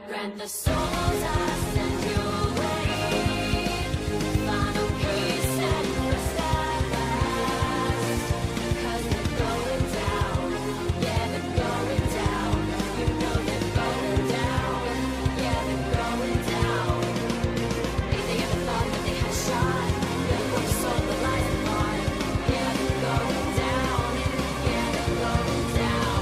Grant the souls I send your way. Final peace and rest at last. 'Cause they're going down. Yeah, they're going down. You know they're going down. Yeah, they're going down. If they ever thought that they had a shot, they're going to solve the lies of mine. Yeah, they're going down. Yeah, they're going down.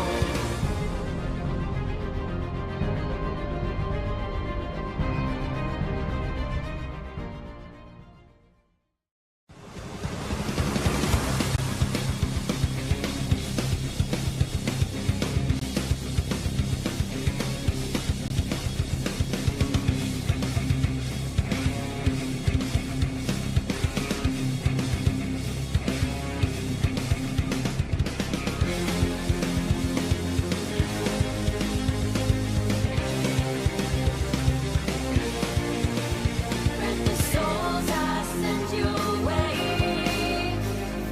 Grant the souls I send your way.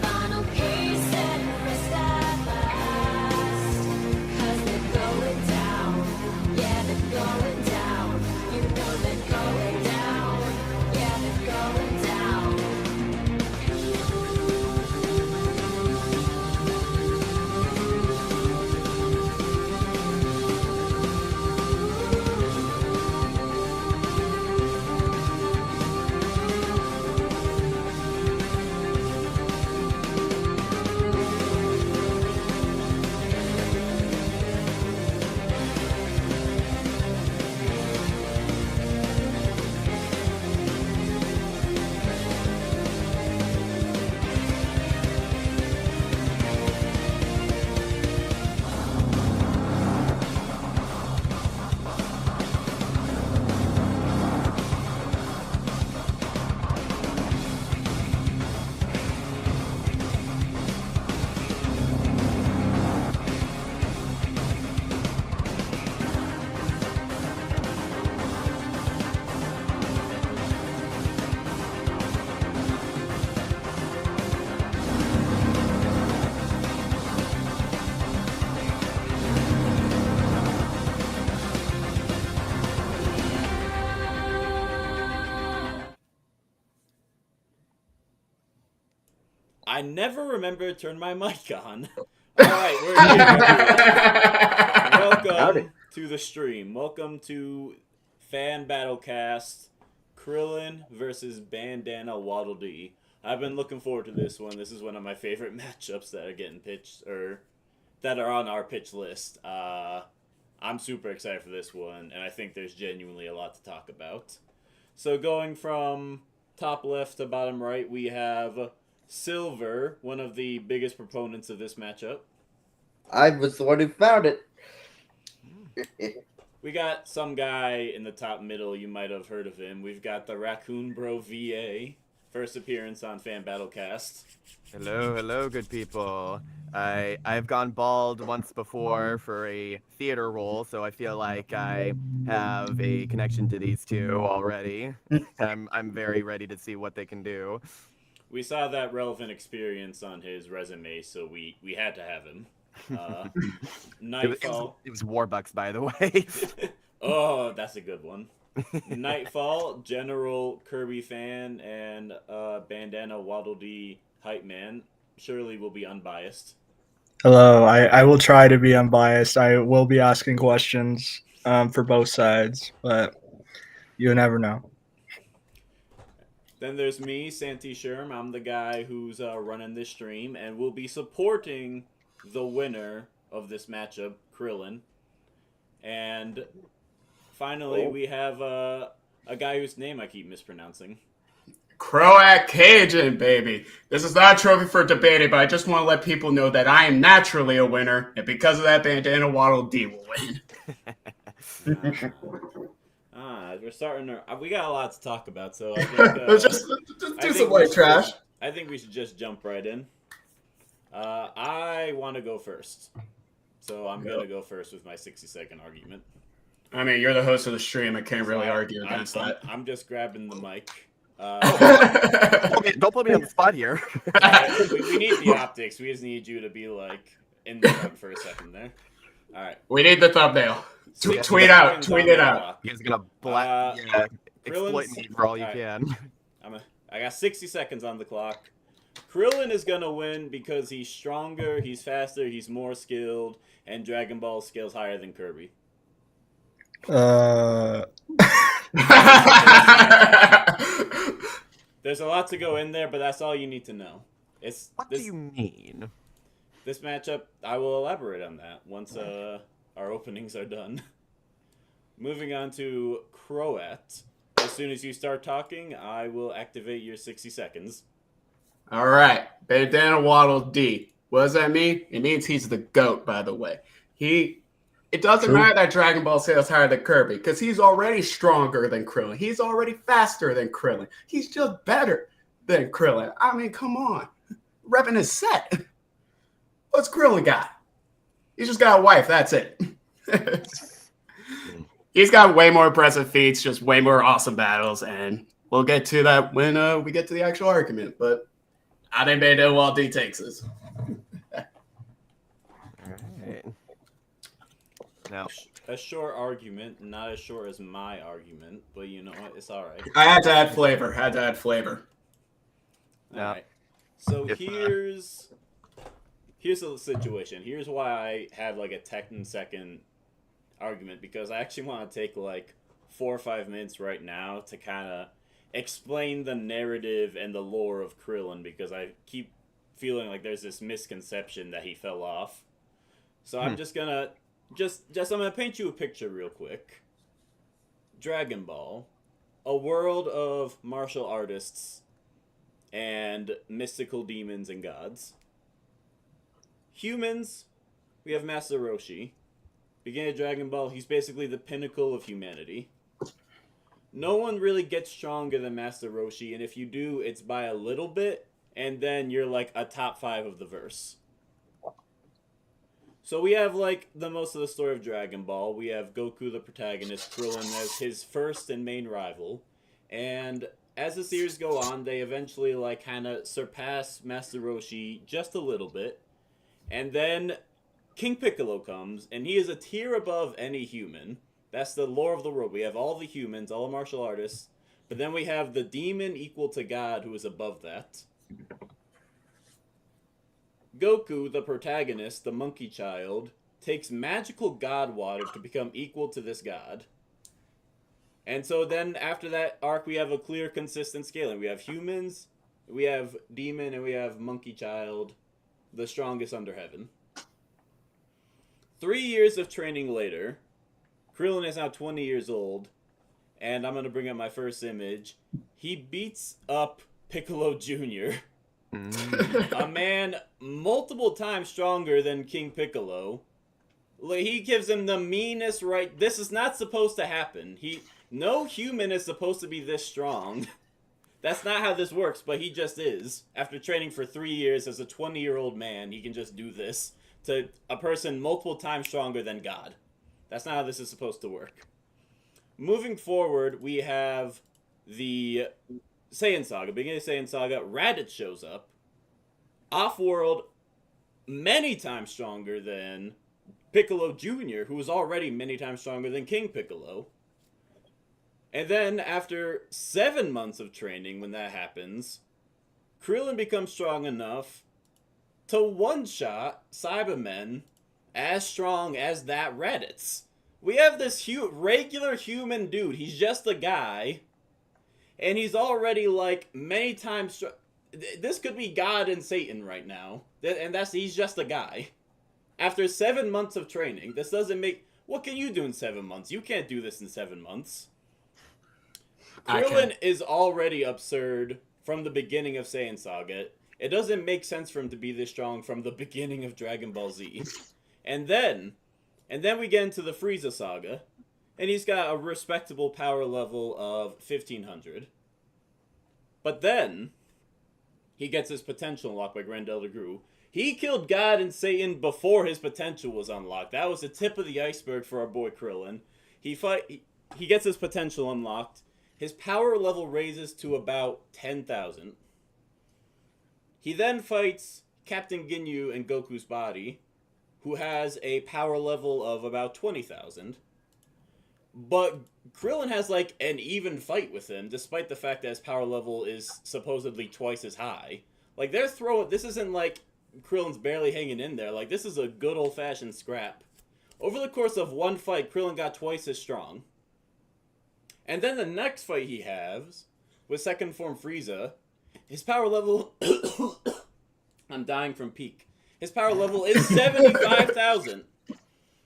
Final peace and rest at last. 'Cause they're going down. Yeah, they're going down. You know they're going down. Yeah, they're going down. I never remember to turn my mic on. Alright, we're here, everyone. Welcome to the stream. Welcome to Fan Battlecast, Krillin versus Bandana Waddle Dee. I've been looking forward to this one. This is one of my favorite matchups that are getting pitched, or that are on our pitch list. I'm super excited for this one, and I think there's genuinely a lot to talk about. So going from top left to bottom right, we have Silver, one of the biggest proponents of this matchup. I was the one who found it. We got some guy in the top middle, you might have heard of him. We've got the Raccoon Bro VA, first appearance on Fan Battlecast. Hello, good people. I've gone bald once before for a theater role, so I feel like I have a connection to these two already. I'm very ready to see what they can do. We saw that relevant experience on his resume, so we had to have him. Nightfall. It was Warbucks, by the way. Oh, that's a good one. Nightfall, General Kirby fan, and Bandana Waddle Dee hype man. Surely will be unbiased. Hello, I will try to be unbiased. I will be asking questions for both sides, but you never know. Then there's me, Santi Sherm. I'm the guy who's running this stream, and will be supporting the winner of this matchup, Krillin. And finally, we have a guy whose name I keep mispronouncing. Croat Cajun, baby. This is not a trophy for debating, but I just want to let people know that I am naturally a winner, and because of that, Bandana Waddle Dee will win. We're starting to... We got a lot to talk about, so I think... Let's just do some white trash. I think we should just jump right in. I want to go first. So I'm going to go first with my 60-second argument. I mean, you're the host of the stream. I can't really argue against that. I'm just grabbing the mic. Don't put me on the spot here. We need the optics. We just need you to be, like, in the front for a second there. All right. We need the thumbnail. Tweet 60 out. seconds Tweet on it the out. clock. You guys are gonna exploit Krillin's- me for all you Alright. can. I got 60 seconds on the clock. Krillin is gonna win because he's stronger, he's faster, he's more skilled, and Dragon Ball scales higher than Kirby. There's a lot to go in there, but that's all you need to know. What do you mean? This matchup, I will elaborate on that once our openings are done. Moving on to Croat. As soon as you start talking, I will activate your 60 seconds. All right, Bandana Waddle Dee. What does that mean? It means he's the GOAT, by the way. It doesn't True. matter that Dragon Ball sales higher than Kirby, because he's already stronger than Krillin. He's already faster than Krillin. He's just better than Krillin. I mean, come on. Repping his set. What's Krillin got? He's just got a wife, that's it. He's got way more impressive feats, just way more awesome battles, and we'll get to that when we get to the actual argument, but I think Bandana Waddle Dee takes this. Alright. Now, A short argument, not as short as my argument, but you know what? It's all right. I had to add flavor. All right. So If, here's the situation. Here's why I have like a 10-second argument, because I actually want to take like 4 or 5 minutes right now to kind of explain the narrative and the lore of Krillin, because I keep feeling like there's this misconception that he fell off. So I'm just gonna I'm gonna paint you a picture real quick. Dragon Ball, a world of martial artists and mystical demons and gods. Humans, we have Master Roshi. Beginning of Dragon Ball, he's basically the pinnacle of humanity. No one really gets stronger than Master Roshi, and if you do, it's by a little bit, and then you're like a top 5 of the verse. So we have like the most of the story of Dragon Ball. We have Goku, the protagonist, Krillin as his first and main rival, and as the series go on, they eventually like kind of surpass Master Roshi just a little bit, and then King Piccolo comes, and he is a tier above any human. That's the lore of the world. We have all the humans, all the martial artists, but then we have the demon equal to God who is above that. Goku, the protagonist, the monkey child, takes magical god water to become equal to this god. And so then after that arc, we have a clear, consistent scaling. We have humans, we have demon, and we have monkey child, the strongest under heaven. 3 years of training later, Krillin is now 20 years old, and I'm going to bring up my first image. He beats up Piccolo Jr., a man multiple times stronger than King Piccolo. He gives him the meanest right. This is not supposed to happen. No human is supposed to be this strong. That's not how this works, but he just is. After training for 3 years as a 20-year-old man, he can just do this to a person multiple times stronger than God. That's not how this is supposed to work. Moving forward, we have the Saiyan Saga. Beginning of Saiyan Saga, Raditz shows up. Off-world, many times stronger than Piccolo Jr., who was already many times stronger than King Piccolo. And then, after 7 months of training, when that happens, Krillin becomes strong enough to one-shot Cybermen as strong as that Raditz. We have this regular human dude. He's just a guy, and he's already like many times. This could be God and Satan right now, and he's just a guy. After 7 months of training, this doesn't make. What can you do in 7 months? You can't do this in 7 months. Krillin is already absurd from the beginning of Saiyan Saga. It doesn't make sense for him to be this strong from the beginning of Dragon Ball Z. And then we get into the Frieza Saga, and he's got a respectable power level of 1500. But then he gets his potential unlocked by Grand Elder Gru. He killed God and Satan before his potential was unlocked. That was the tip of the iceberg for our boy Krillin. He gets his potential unlocked. His power level raises to about 10,000. He then fights Captain Ginyu and Goku's body, who has a power level of about 20,000. But Krillin has like an even fight with him, despite the fact that his power level is supposedly twice as high. Like they're throwing. This isn't like Krillin's barely hanging in there. Like this is a good old-fashioned scrap. Over the course of one fight, Krillin got twice as strong. And then the next fight he has with second form Frieza, his power level. I'm dying from peak. His power level is 75,000.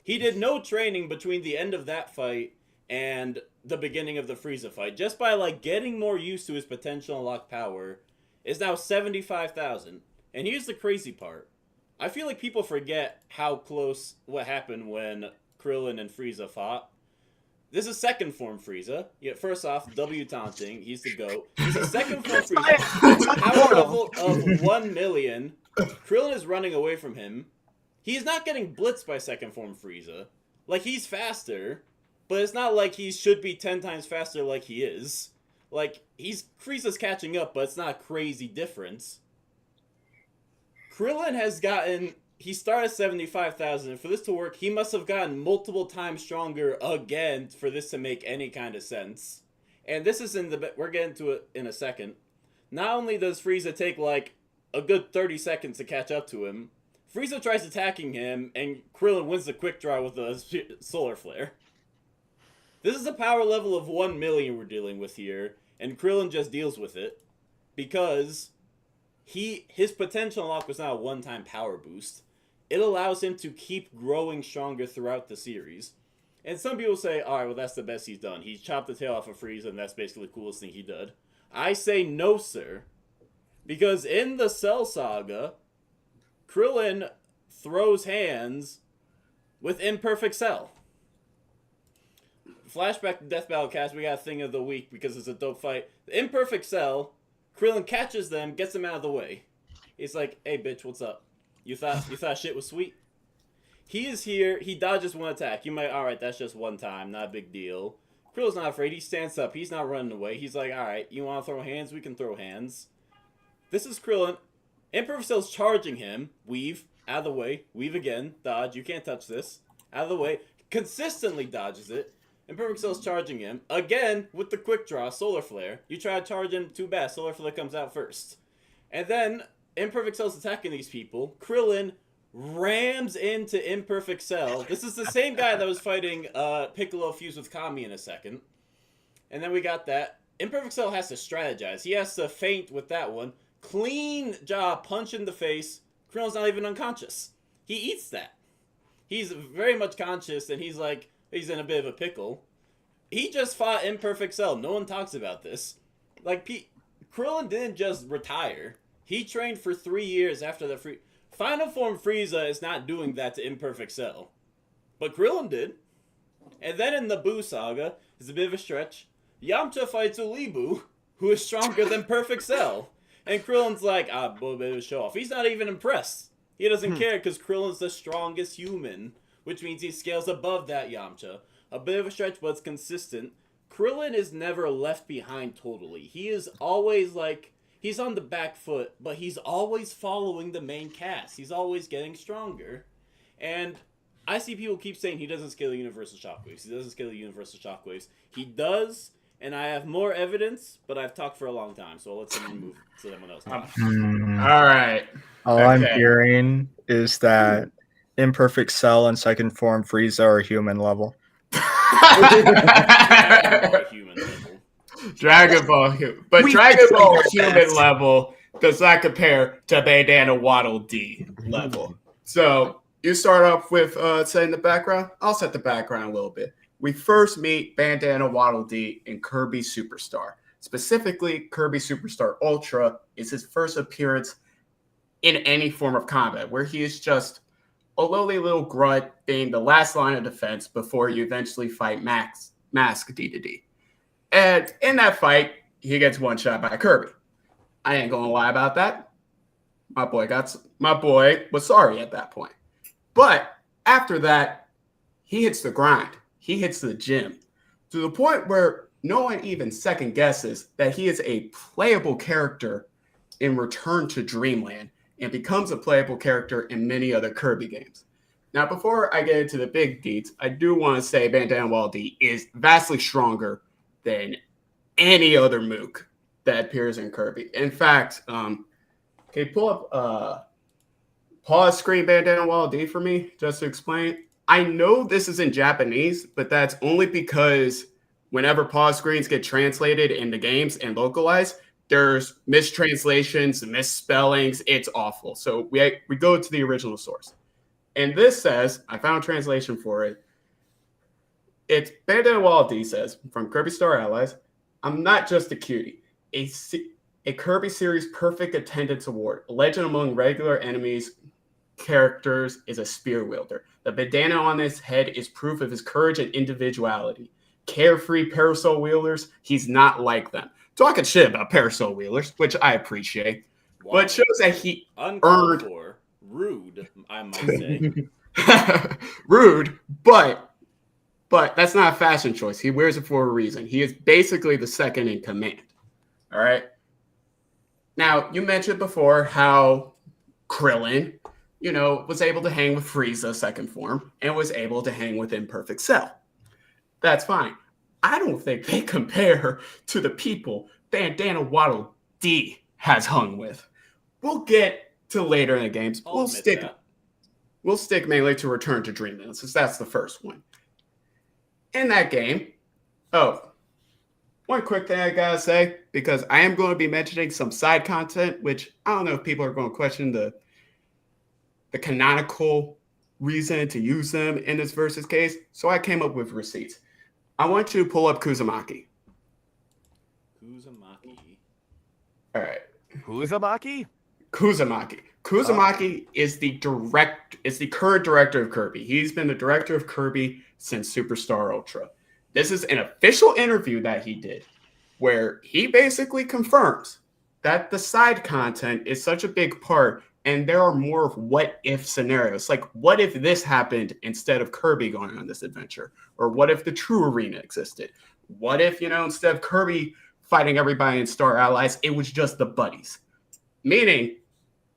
He did no training between the end of that fight and the beginning of the Frieza fight. Just by like getting more used to his potential unlocked power, is now 75,000. And here's the crazy part. I feel like people forget how close what happened when Krillin and Frieza fought. This is second form Frieza. Yeah, first off, W taunting. He's the GOAT. He's a second form Frieza. Power level of 1 million. Krillin is running away from him. He's not getting blitzed by second form Frieza. Like, he's faster, but it's not like he should be 10 times faster like he is. Like, Frieza's catching up, but it's not a crazy difference. Krillin has gotten... He started 75,000. For this to work, he must have gotten multiple times stronger again for this to make any kind of sense. And this is in the... We're getting to it in a second. Not only does Frieza take, like, a good 30 seconds to catch up to him, Frieza tries attacking him, and Krillin wins the quick draw with a solar flare. This is a power level of 1 million we're dealing with here, and Krillin just deals with it, because his potential unlock was not a one-time power boost. It allows him to keep growing stronger throughout the series. And some people say, alright, well that's the best he's done. He chopped the tail off of Frieza, and that's basically the coolest thing he did. I say no, sir. Because in the Cell Saga, Krillin throws hands with Imperfect Cell. Flashback to Death Battle Cast, we got a thing of the week because it's a dope fight. The Imperfect Cell, Krillin catches them, gets them out of the way. He's like, hey bitch, what's up? You thought shit was sweet? He is here, he dodges one attack. You might, alright, that's just one time, not a big deal. Krillin's not afraid, he stands up, he's not running away. He's like, alright, you wanna throw hands? We can throw hands. This is Krillin. Imperfect Cell's charging him. Weave. Out of the way. Weave again. Dodge. You can't touch this. Out of the way. Consistently dodges it. Imperfect Cell's charging him. Again, with the quick draw. Solar Flare. You try to charge him. Too bad. Solar Flare comes out first. And then, Imperfect Cell's attacking these people. Krillin rams into Imperfect Cell. This is the same guy that was fighting Piccolo fused with Kami in a second. And then we got that. Imperfect Cell has to strategize. He has to feint with that one. Clean jaw, punch in the face. Krillin's not even unconscious. He eats that. He's very much conscious, and he's like, he's in a bit of a pickle. He just fought Imperfect Cell. No one talks about this. Like, Krillin didn't just retire. He trained for 3 years after the Final Form Frieza is not doing that to Imperfect Cell. But Krillin did. And then in the Buu Saga, it's a bit of a stretch, Yamcha fights Ulibu, who is stronger than Perfect Cell. And Krillin's like, a bit of a show off. He's not even impressed. He doesn't care because Krillin's the strongest human, which means he scales above that Yamcha. A bit of a stretch, but it's consistent. Krillin is never left behind totally. He is always like, he's on the back foot, but he's always following the main cast. He's always getting stronger. And I see people keep saying he doesn't scale the Universal Shockwaves. He doesn't scale the Universal Shockwaves. He does. And I have more evidence, but I've talked for a long time, so I'll let someone move so someone else talk. All right. All I'm hearing is that Imperfect Cell and Second Form Frieza are human level. Dragon Ball human. But Dragon Ball human level does not compare to Bandana Waddle Dee level. So you start off with setting the background. I'll set the background a little bit. We first meet Bandana Waddle Dee in Kirby Superstar. Specifically, Kirby Superstar Ultra is his first appearance in any form of combat, where he is just a lowly little grunt being the last line of defense before you eventually fight Mask D. And in that fight, he gets one shot by Kirby. I ain't gonna lie about that. My boy was sorry at that point. But after that, he hits the grind. He hits the gym to the point where no one even second guesses that he is a playable character in Return to Dreamland and becomes a playable character in many other Kirby games. Now, before I get into the big deets, I do want to say Bandana Waddle Dee is vastly stronger than any other Mook that appears in Kirby. In fact, can you pull up pause screen Bandana Waddle Dee for me just to explain? I know this is in Japanese, but that's only because whenever pause screens get translated into games and localized, there's mistranslations, misspellings. It's awful. So we go to the original source. And this says, I found a translation for it. It's Bandana Waddle Dee says, from Kirby Star Allies, I'm not just a cutie. A Kirby series perfect attendance award. A legend among regular enemies characters is a spear wielder. The bandana on his head is proof of his courage and individuality. Carefree parasol wielders, he's not like them. Talking shit about parasol wielders, which I appreciate. Wow. But it shows that he Uncalled earned for. Rude, I might say. rude, but that's not a fashion choice. He wears it for a reason. He is basically the second in command. All right. Now, you mentioned before how Krillin, was able to hang with Frieza second form and was able to hang with Imperfect Cell. That's fine. I don't think they compare to the people Bandana Waddle Dee has hung with. We'll get to later in the games. I'll admit that. We'll stick mainly to Return to Dreamland, since that's the first one. In that game, one quick thing I gotta say, because I am going to be mentioning some side content, which I don't know if people are going to question the canonical reason to use them in this versus case. So I came up with receipts. I want you to pull up Kuzumaki. All right. Uzumaki? Kuzumaki. Kuzumaki is the current director of Kirby. He's been the director of Kirby since Superstar Ultra. This is an official interview that he did where he basically confirms that the side content is such a big part and there are more of what if scenarios. Like, what if this happened instead of Kirby going on this adventure? Or what if the true arena existed? What if, instead of Kirby fighting everybody in Star Allies, it was just the buddies? Meaning,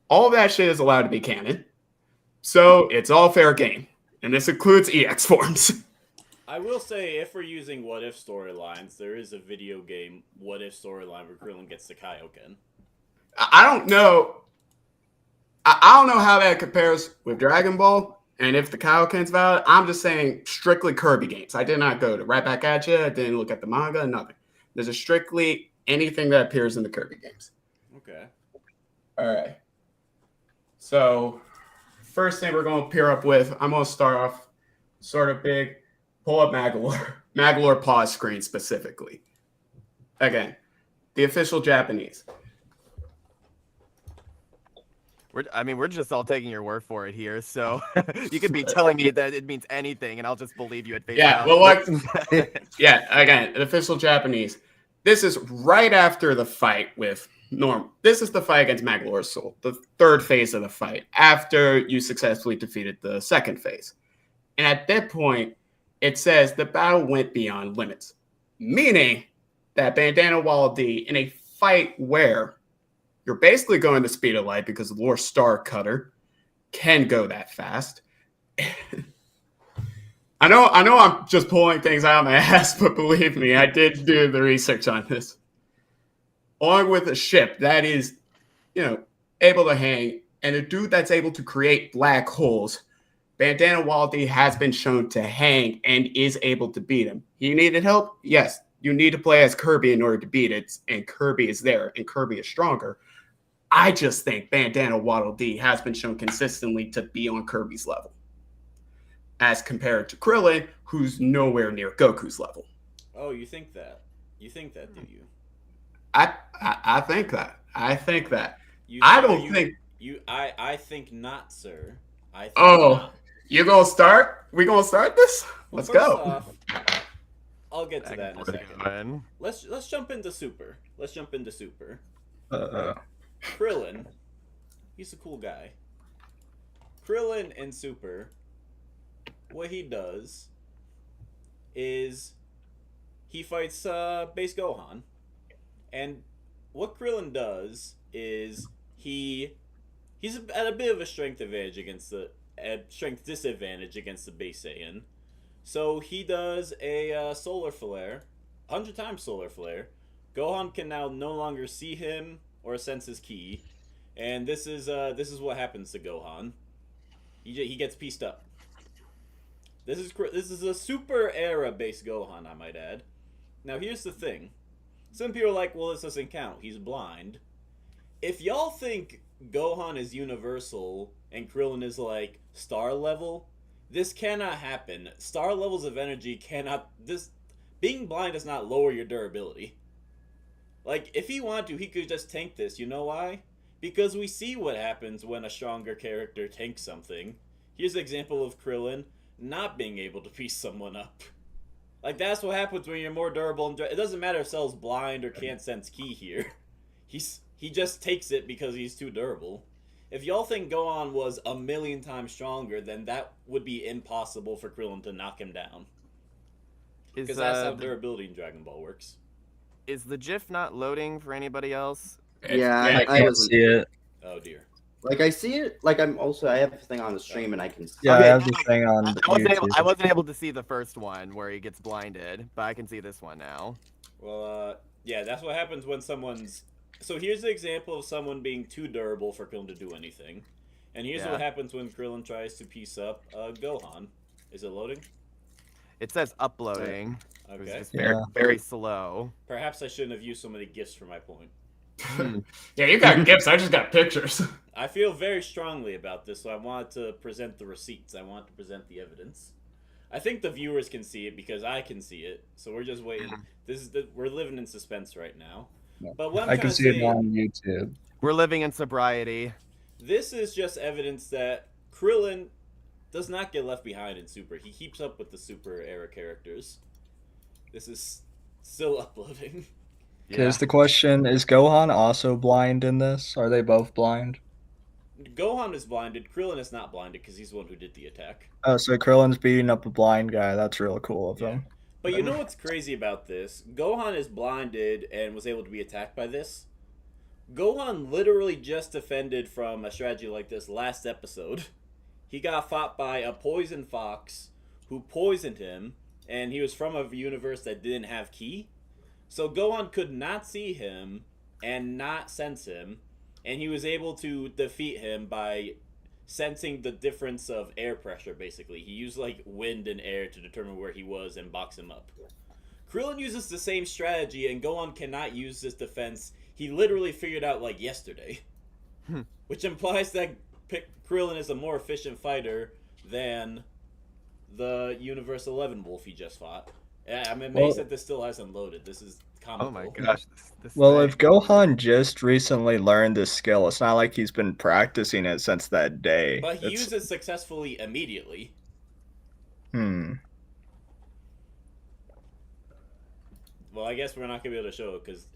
all of that shit is allowed to be canon. So it's all fair game. And this includes EX forms. I will say, if we're using what if storylines, there is a video game what if storyline where Krillin gets the Kaioken. I don't know. I don't know how that compares with Dragon Ball. And if the Kaioken's valid, I'm just saying strictly Kirby games. I did not go to right back at you. I didn't look at the manga, nothing. There's a strictly anything that appears in the Kirby games. Okay. All right. So, first thing we're going to pair up with, I'm going to start off sort of big. Pull up Magolor pause screen specifically. Again, the official Japanese. We're just all taking your word for it here, so you could be telling me that it means anything, and I'll just believe you at face value. Again, the official Japanese. This is right after the fight with Norm. This is the fight against Magolor's Soul, the third phase of the fight, after you successfully defeated the second phase. And at that point, it says the battle went beyond limits, meaning that Bandana Waddle Dee, in a fight where you're basically going the speed of light because the Lord Star Cutter can go that fast. I know I'm just pulling things out of my ass, but believe me, I did do the research on this. Along with a ship that is, able to hang, and a dude that's able to create black holes, Bandana Waddle Dee has been shown to hang and is able to beat him. You needed help? Yes. You need to play as Kirby in order to beat it, and Kirby is there, and Kirby is stronger. I just think Bandana Waddle Dee has been shown consistently to be on Kirby's level, as compared to Krillin, who's nowhere near Goku's level. Oh, you think that? You think that, do you? I think that. I think that. I think not, sir. I think not. You gonna start? We gonna start this? Let's go. Off, I'll get to that in a second. Let's jump into Super. Krillin, he's a cool guy. Krillin in Super, what he does is he fights base Gohan. And what Krillin does is he's at a bit of a strength advantage against the at strength disadvantage against the base Saiyan. So he does a solar flare, 100 times solar flare. Gohan can now no longer see him or sense his ki, and this is what happens to Gohan. He gets pieced up. This is a super era based Gohan, I might add. Now here's the thing. Some people are like, well, this doesn't count. He's blind. If y'all think Gohan is universal and Krillin is like star level, this cannot happen. Star levels of energy cannot. Being blind does not lower your durability. Like, if he wanted to, he could just tank this. You know why? Because we see what happens when a stronger character tanks something. Here's an example of Krillin not being able to piece someone up. Like, that's what happens when you're more durable. And it doesn't matter if Cell's blind or can't sense ki here. He just takes it because he's too durable. If y'all think Gohan was 1,000,000 times stronger, then that would be impossible for Krillin to knock him down. Because that's how durability in Dragon Ball works. Is the GIF not loading for anybody else? Yeah, I can't see it. Oh dear. Like I see it. Like I have a thing on the stream and I can. Yeah, Okay. I have the thing on I YouTube. wasn't able to see the first one where he gets blinded, but I can see this one now. Well, yeah, that's what happens when someone's... So here's an example of someone being too durable for Krillin to do anything. And here's what happens when Krillin tries to piece up Gohan. Is it loading? It says uploading. Okay. It's just very, very slow. Perhaps I shouldn't have used so many GIFs for my point. Yeah, you got gifts. I just got pictures. I feel very strongly about this, so I wanted to present the receipts. I want to present the evidence. I think the viewers can see it because I can see it. So we're just waiting. We're living in suspense right now. But what I'm I trying can to see say, it on YouTube. We're living in sobriety. this is just evidence that Krillin does not get left behind in Super. He keeps up with the Super era characters. This is still uploading. Because the question is, Gohan also blind in this? Are they both blind? Gohan is blinded. Krillin is not blinded because he's the one who did the attack. Oh, so Krillin's beating up a blind guy. That's real cool of him. But you know what's crazy about this? Gohan is blinded and was able to be attacked by this. Gohan literally just defended from a strategy like this last episode. He got fought by a poison fox who poisoned him, and he was from a universe that didn't have ki. So Gohan could not see him and not sense him, and he was able to defeat him by sensing the difference of air pressure, basically. He used like wind and air to determine where he was and box him up. Krillin uses the same strategy, and Gohan cannot use this defense. He literally figured out like yesterday. Which implies that Krillin is a more efficient fighter than the Universe 11 Wolf he just fought. I'm amazed that this still hasn't loaded. This is comical. Oh my gosh. This Well, thing. if Gohan just recently learned this skill, it's not like he's been practicing it since that day. But he It's- used it successfully immediately. Well, I guess we're not gonna be able to show it because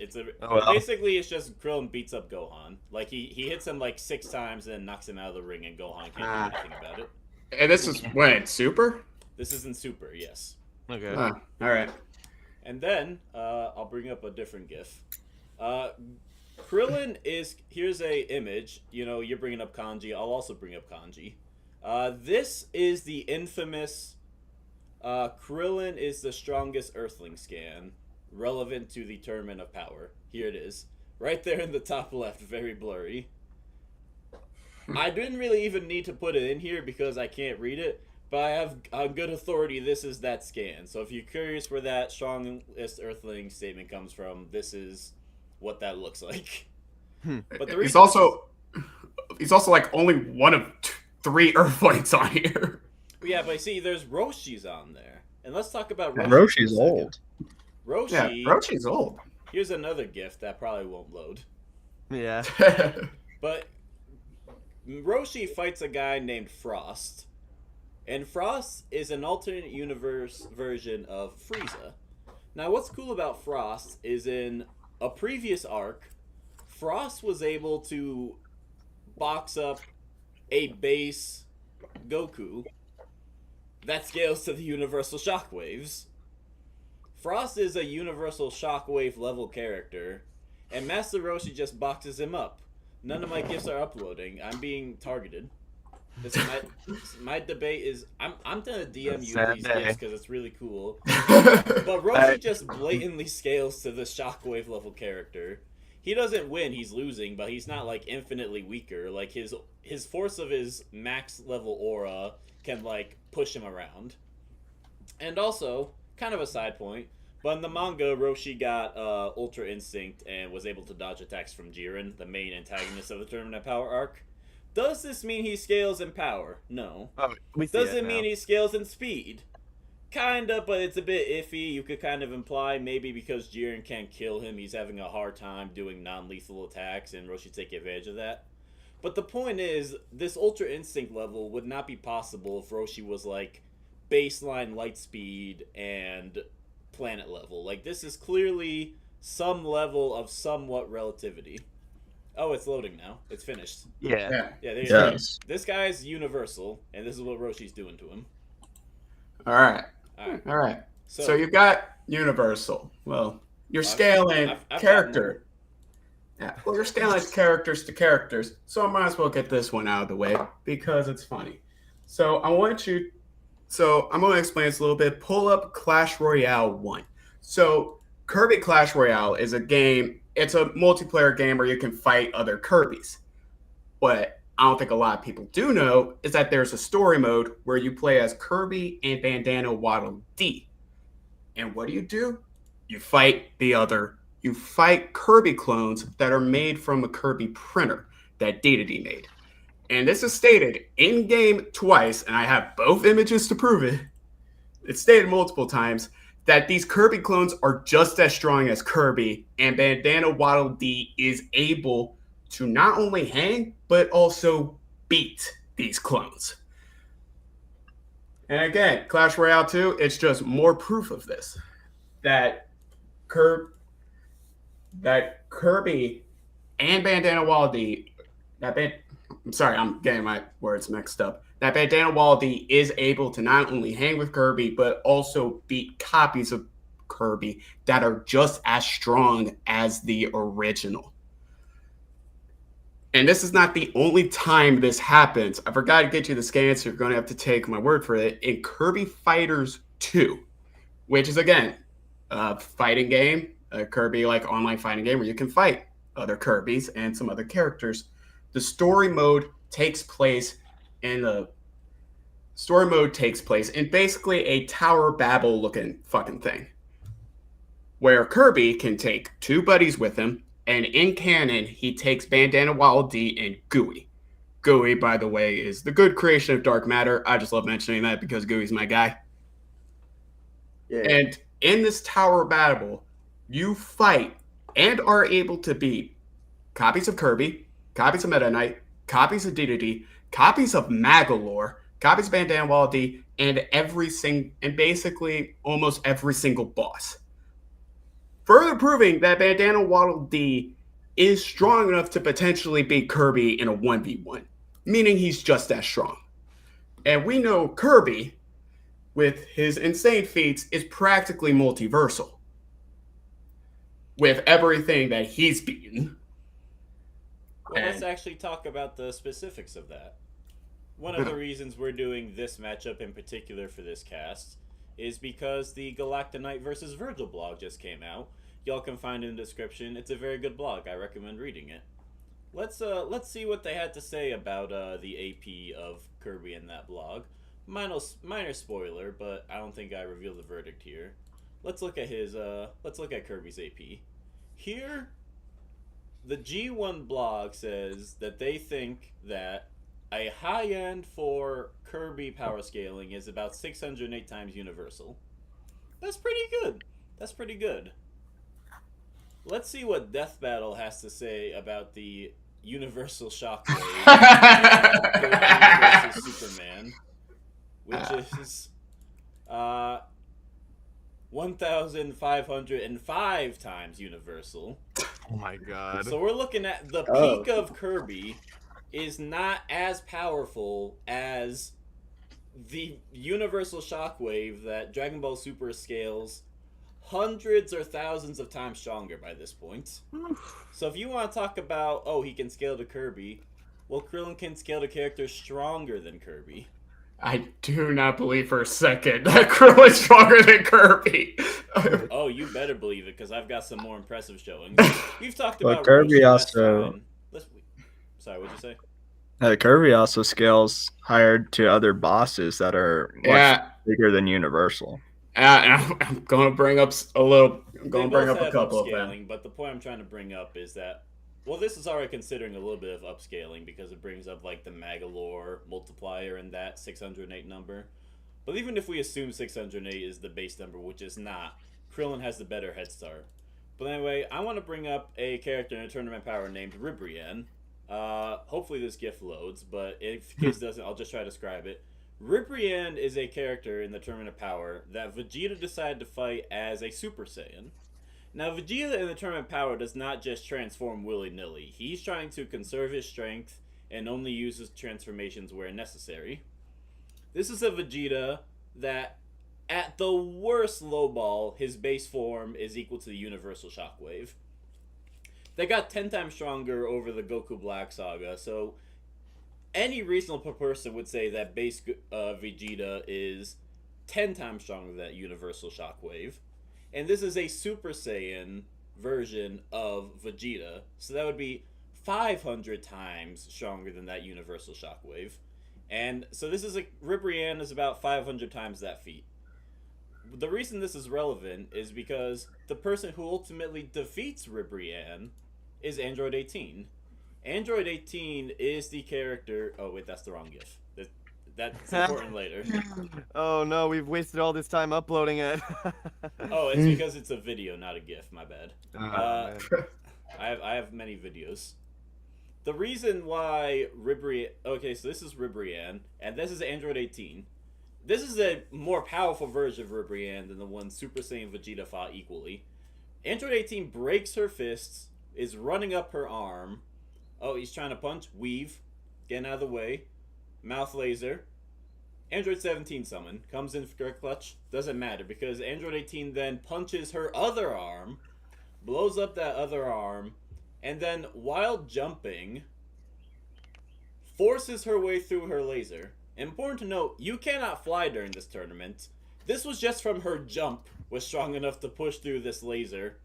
basically it's just Krillin beats up Gohan. Like he hits him like 6 times and then knocks him out of the ring, and Gohan can't do anything about it. And this is when Super. This is in Super, yes. Okay. All right. And then I'll bring up a different GIF. Krillin is here's a image. You know, you're bringing up kanji. I'll also bring up kanji. This is the infamous Krillin is the strongest Earthling scan relevant to the Tournament of Power. Here it is, right there in the top left, very blurry. I didn't really even need to put it in here because I can't read it. But I have on good authority, this is that scan. So if you're curious where that strongest Earthling statement comes from, this is what that looks like. But the He's also like only one of 3 Earthlings on here. Yeah, but see, there's Roshi's on there. And let's talk about Roshi. Roshi's for a second. old. Roshi, Yeah, Roshi's old. here's another gift that probably won't load. Yeah. But Roshi fights a guy named Frost. And Frost is an alternate universe version of Frieza. Now, what's cool about Frost is in a previous arc, Frost was able to box up a base Goku that scales to the universal shockwaves. Frost is a universal shockwave level character, and Master Roshi just boxes him up. None of my gifts are uploading. I'm being targeted. This is my debate is I'm gonna DM you Sad these day. gifts because it's really cool. But Roshi just blatantly scales to the Shockwave level character. He doesn't win, he's losing, but he's not like infinitely weaker. Like his force of his max level aura can like push him around. And also, kind of a side point, but in the manga, Roshi got Ultra Instinct and was able to dodge attacks from Jiren, the main antagonist of the Tournament of Power arc. Does this mean he scales in power? No. Oh, we see Does it it mean now. he scales in speed? Kinda, but it's a bit iffy. You could kind of imply maybe because Jiren can't kill him, he's having a hard time doing non-lethal attacks, and Roshi take advantage of that. But the point is, this Ultra Instinct level would not be possible if Roshi was like baseline light speed and planet level. Like, this is clearly some level of somewhat relativity. Oh, it's loading now. It's finished. Yeah. Yeah, there you go. Yes. This guy's universal, and this is what Roshi's doing to him. All right. Alright. All right. So you got universal. Well, you're scaling I've character. Yeah. Well, you're scaling characters to characters. So I might as well get this one out of the way because it's funny. So I'm going to explain this a little bit. Pull up Clash Royale 1. So Kirby Clash Royale is a game. It's a multiplayer game where you can fight other Kirbys. But I don't think a lot of people do know is that there's a story mode where you play as Kirby and Bandana Waddle Dee. And what do? You fight Kirby clones that are made from a Kirby printer that Dee made. And this is stated in-game twice, and I have both images to prove it. It's stated multiple times that these Kirby clones are just as strong as Kirby, and Bandana Waddle Dee is able to not only hang, but also beat these clones. And again, Clash Royale 2, it's just more proof of this. That Kirby and Bandana Waddle Dee, I'm sorry, I'm getting my words mixed up. That Bandana Waddle Dee is able to not only hang with Kirby, but also beat copies of Kirby that are just as strong as the original. And this is not the only time this happens. I forgot to get you this answer. You're going to have to take my word for it. In Kirby Fighters 2, which is, again, a fighting game, a Kirby like online fighting game where you can fight other Kirbys and some other characters. The story mode takes place in basically a Tower Babel looking fucking thing, where Kirby can take two buddies with him, and in canon, he takes Bandana Waddle Dee and Gooey. Gooey, by the way, is the good creation of Dark Matter. I just love mentioning that because Gooey's my guy. Yeah. And in this Tower Battle, you fight and are able to beat copies of Kirby, copies of Meta Knight, copies of Dedede, copies of Magolor, copies of Bandana Waddle Dee, and basically almost every single boss. Further proving that Bandana Waddle Dee is strong enough to potentially beat Kirby in a 1v1, meaning he's just as strong. And we know Kirby, with his insane feats, is practically multiversal with everything that he's beaten. Well, let's actually talk about the specifics of that. One of the reasons we're doing this matchup in particular for this cast is because the Galactonite versus Virgil blog just came out. Y'all can find it in the description. It's a very good blog. I recommend reading it. Let's see what they had to say about the AP of Kirby in that blog. Minor spoiler, but I don't think I revealed the verdict here. Let's look at Kirby's AP. Here, the G1 blog says that they think that a high end for Kirby power scaling is about 608 times universal. That's pretty good. Let's see what Death Battle has to say about the Universal Shockwave versus Superman, which is 1,505 times universal. Oh my god. So we're looking at the peak of Kirby is not as powerful as the Universal Shockwave that Dragon Ball Super scales hundreds or thousands of times stronger by this point. So if you want to talk about, he can scale to Kirby, Well, Krillin can scale to characters stronger than Kirby. I do not believe for a second that Krillin's stronger than Kirby. Oh, you better believe it, because I've got some more impressive showings. We've talked But about Kirby Roshi, that's also- fine. Sorry, what'd you say? Kirby also scales higher to other bosses that are much Yeah. bigger than Universal. I'm going to bring up a little. I'm going to They bring both up a have couple of them. upscaling, but the point I'm trying to bring up is that, well, this is already considering a little bit of upscaling because it brings up like the Magalore multiplier and that 608 number. But even if we assume 608 is the base number, which is not, Krillin has the better head start. But anyway, I want to bring up a character in a tournament power named Ribrianne. Hopefully this GIF loads, but if it doesn't, I'll just try to describe it. Ribrianne is a character in the Tournament of Power that Vegeta decided to fight as a Super Saiyan. Now, Vegeta in the Tournament of Power does not just transform willy-nilly. He's trying to conserve his strength and only uses transformations where necessary. This is a Vegeta that, at the worst lowball, his base form is equal to the Universal Shockwave. They got 10 times stronger over the Goku Black Saga, so any reasonable person would say that base Vegeta is 10 times stronger than that Universal Shockwave. And this is a Super Saiyan version of Vegeta, so that would be 500 times stronger than that Universal Shockwave. And so this is Ribrianne is about 500 times that feat. The reason this is relevant is because the person who ultimately defeats Ribrianne is Android 18. Android 18 is the character... Oh, wait, that's the wrong GIF. That's important later. Oh no, we've wasted all this time uploading it. Oh, it's because it's a video, not a GIF. My bad. Man. I have many videos. The reason why Ribrianne... Okay, so this is Ribrianne, and this is Android 18. This is a more powerful version of Ribrianne than the one Super Saiyan Vegeta fought equally. Android 18 breaks her fists, is running up her arm. Oh, he's trying to punch. Weave. Getting out of the way. Mouth laser. Android 17 summon. Comes in for clutch. Doesn't matter because Android 18 then punches her other arm. Blows up that other arm. And then, while jumping, forces her way through her laser. Important to note, you cannot fly during this tournament. This was just from her jump was strong enough to push through this laser,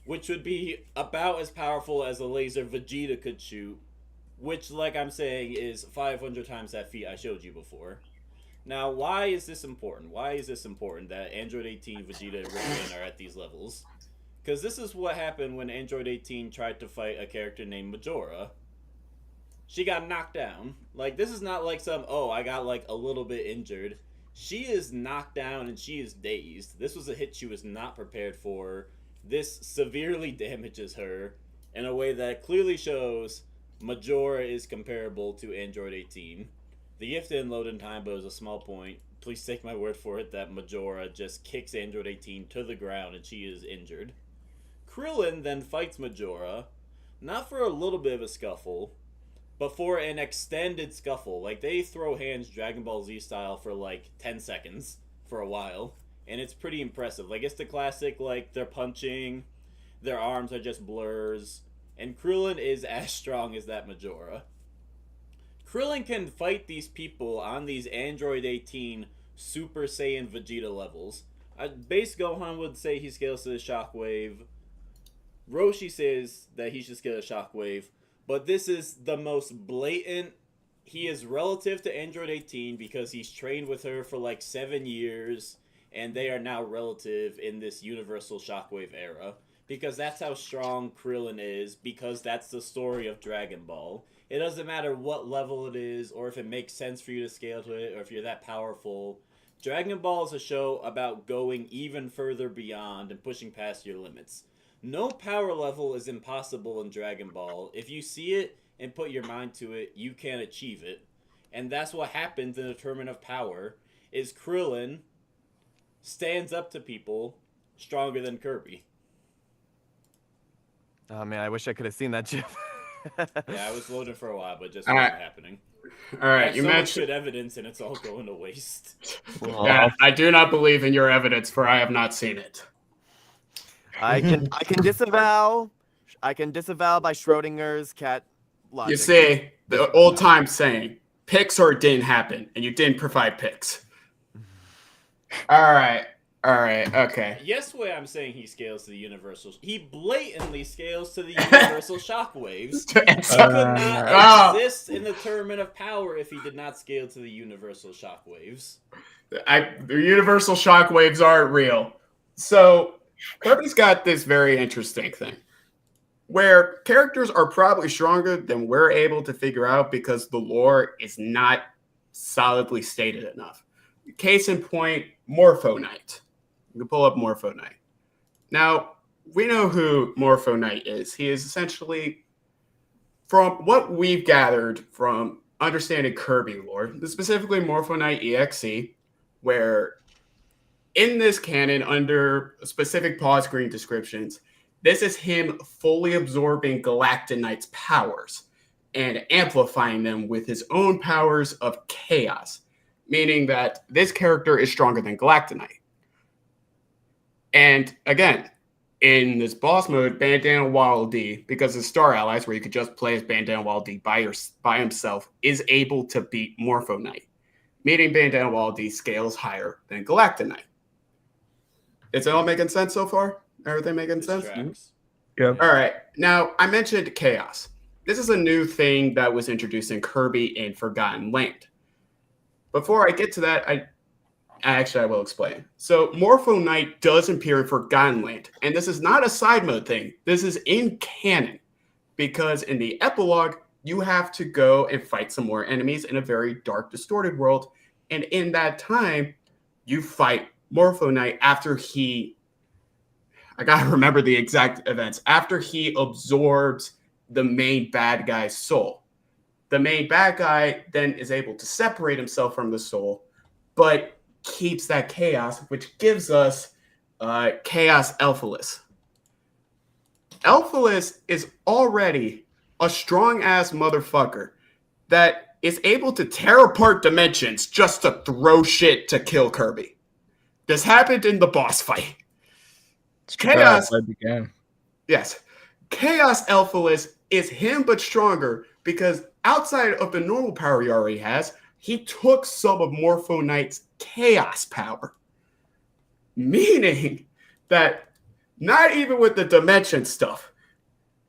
which would be about as powerful as a laser Vegeta could shoot, which, like I'm saying, is 500 times that feat I showed you before. Now, why is this important? Why is this important that Android 18, Vegeta, and Ribrianne are at these levels? Because this is what happened when Android 18 tried to fight a character named Majora. She got knocked down. Like, this is not like some, oh, I got, like, a little bit injured. She is knocked down and she is dazed. This was a hit she was not prepared for. This severely damages her in a way that clearly shows Majora is comparable to Android 18. The GIF didn't load in time, but it was a small point. Please take my word for it that Majora just kicks Android 18 to the ground and she is injured. Krillin then fights Majora, not for a little bit of a scuffle, but for an extended scuffle. Like, they throw hands Dragon Ball Z style for like 10 seconds for a while, and it's pretty impressive. Like, it's the classic, like, they're punching, their arms are just blurs, and Krillin is as strong as that Majora. Krillin can fight these people on these Android 18 Super Saiyan Vegeta levels. Base Gohan would say he scales to the Shockwave. Roshi says that he should scale to Shockwave. But this is the most blatant. He is relative to Android 18 because he's trained with her for like 7 years. And they are now relative in this Universal Shockwave era. Because that's how strong Krillin is. Because that's the story of Dragon Ball. It doesn't matter what level it is, or if it makes sense for you to scale to it, or if you're that powerful. Dragon Ball is a show about going even further beyond and pushing past your limits. No power level is impossible in Dragon Ball. If you see it and put your mind to it, you can achieve it. And that's what happens in the Tournament of Power, is Krillin stands up to people stronger than Kirby. Oh man, I wish I could have seen that GIF. Yeah, I was loading for a while, but just All wasn't right. happening. All I right, have you so much mentioned. good evidence, and it's all going to waste. Yeah, I do not believe in your evidence, for I have not seen it. I can disavow. I can disavow by Schrodinger's cat logic. You see, the old time saying, picks or it didn't happen, and you didn't provide picks. All right, okay. Yes, way I'm saying he scales to the universal. He blatantly scales to the universal shockwaves. He could not exist in the tournament of power if he did not scale to the universal shockwaves. The universal shockwaves aren't real. So Kirby's got this very interesting thing where characters are probably stronger than we're able to figure out because the lore is not solidly stated enough. Case in point, Morpho Knight. You can pull up Morpho Knight. Now, we know who Morpho Knight is. He is essentially, from what we've gathered from understanding Kirby lore, specifically Morpho Knight EXE, where in this canon, under specific pause screen descriptions, this is him fully absorbing Galactonite's powers and amplifying them with his own powers of chaos, meaning that this character is stronger than Galactonite. And again, in this boss mode, Bandana Waddle Dee, because of Star Allies, where you could just play as Bandana Waddle Dee by himself, is able to beat Morpho Knight, meaning Bandana Waddle Dee scales higher than Galactonite. Is it all making sense so far? Everything making sense? Yep. All right. Now, I mentioned chaos. This is a new thing that was introduced in Kirby in Forgotten Land. Before I get to that, I will explain. So, Morpho Knight does appear in Forgotten Land, and this is not a side mode thing. This is in canon, because in the epilogue, you have to go and fight some more enemies in a very dark, distorted world, and in that time, you fight Morpho Knight after he... I gotta remember the exact events. After he absorbs the main bad guy's soul. The main bad guy then is able to separate himself from the soul, but keeps that chaos, which gives us Chaos Elphalus. Elphalus is already a strong-ass motherfucker that is able to tear apart dimensions just to throw shit to kill Kirby. This happened in the boss fight. Chaos began. Yes. Chaos Elphalus is him but stronger because outside of the normal power he already has, he took some of Morpho Knight's chaos power. Meaning that not even with the dimension stuff,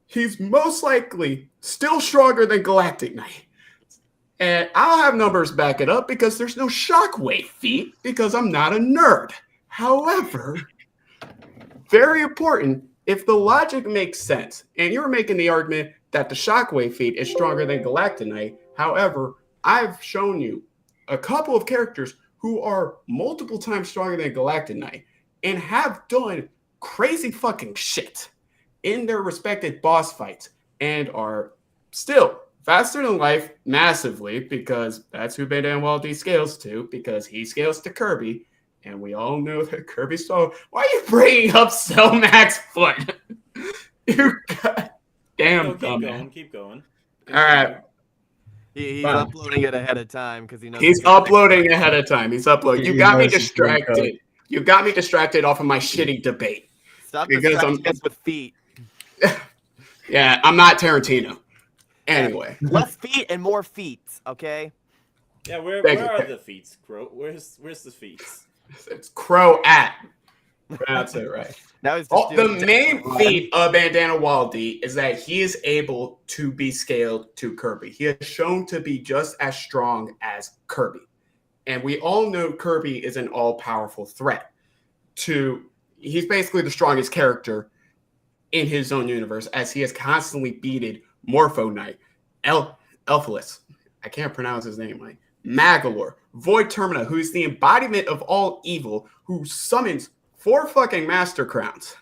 he's most likely still stronger than Galactic Knight. And I'll have numbers back it up because there's no shockwave feat because I'm not a nerd. However, very important, if the logic makes sense, and you're making the argument that the shockwave feat is stronger than Galactonite, however, I've shown you a couple of characters who are multiple times stronger than Galactonite and have done crazy fucking shit in their respective boss fights and are still faster than life massively because that's who Bandana Waddle Dee scales to because he scales to Kirby. And we all know that Kirby's so... Why are you bringing up Selmac's foot? You goddamn Keep going. All right. He's uploading it ahead of time because he knows He's uploading ahead of time. He's uploading. You got me distracted. You got me distracted off of my shitty debate. Stop distracting us with feet. Yeah, I'm not Tarantino. Anyway. Less feet and more feet, okay? Yeah, where are the feats, Crow? Where's the feats? It's Crow at. Pronounce it right. The main feat of Bandana Waddle Dee is that he is able to be scaled to Kirby. He has shown to be just as strong as Kirby. And we all know Kirby is an all-powerful threat. He's basically the strongest character in his own universe as he has constantly beaten Morpho Knight, Elphalus. I can't pronounce his name right. Magalore, Void Termina, who is the embodiment of all evil, who summons 4 fucking Master Crowns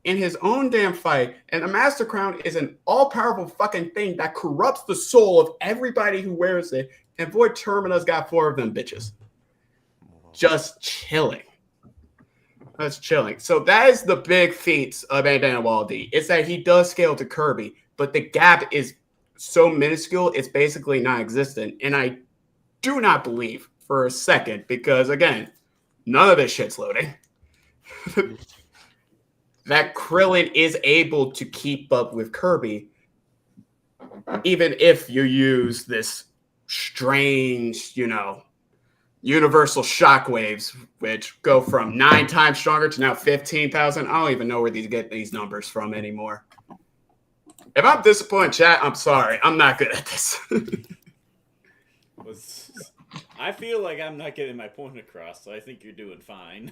in his own damn fight. And the Master Crown is an all-powerful fucking thing that corrupts the soul of everybody who wears it. And Void Termina's got 4 of them bitches. Just chilling. That's chilling. So that is the big feats of Bandana Waddle Dee. It's that he does scale to Kirby, but the gap is so minuscule, it's basically non-existent. And I do not believe for a second, because again, none of this shit's loading, that Krillin is able to keep up with Kirby even if you use this strange, universal shockwaves, which go from 9 times stronger to now 15,000. I don't even know where get these numbers from anymore. If I'm disappointed, chat, I'm sorry. I'm not good at this. I feel like I'm not getting my point across, so I think you're doing fine.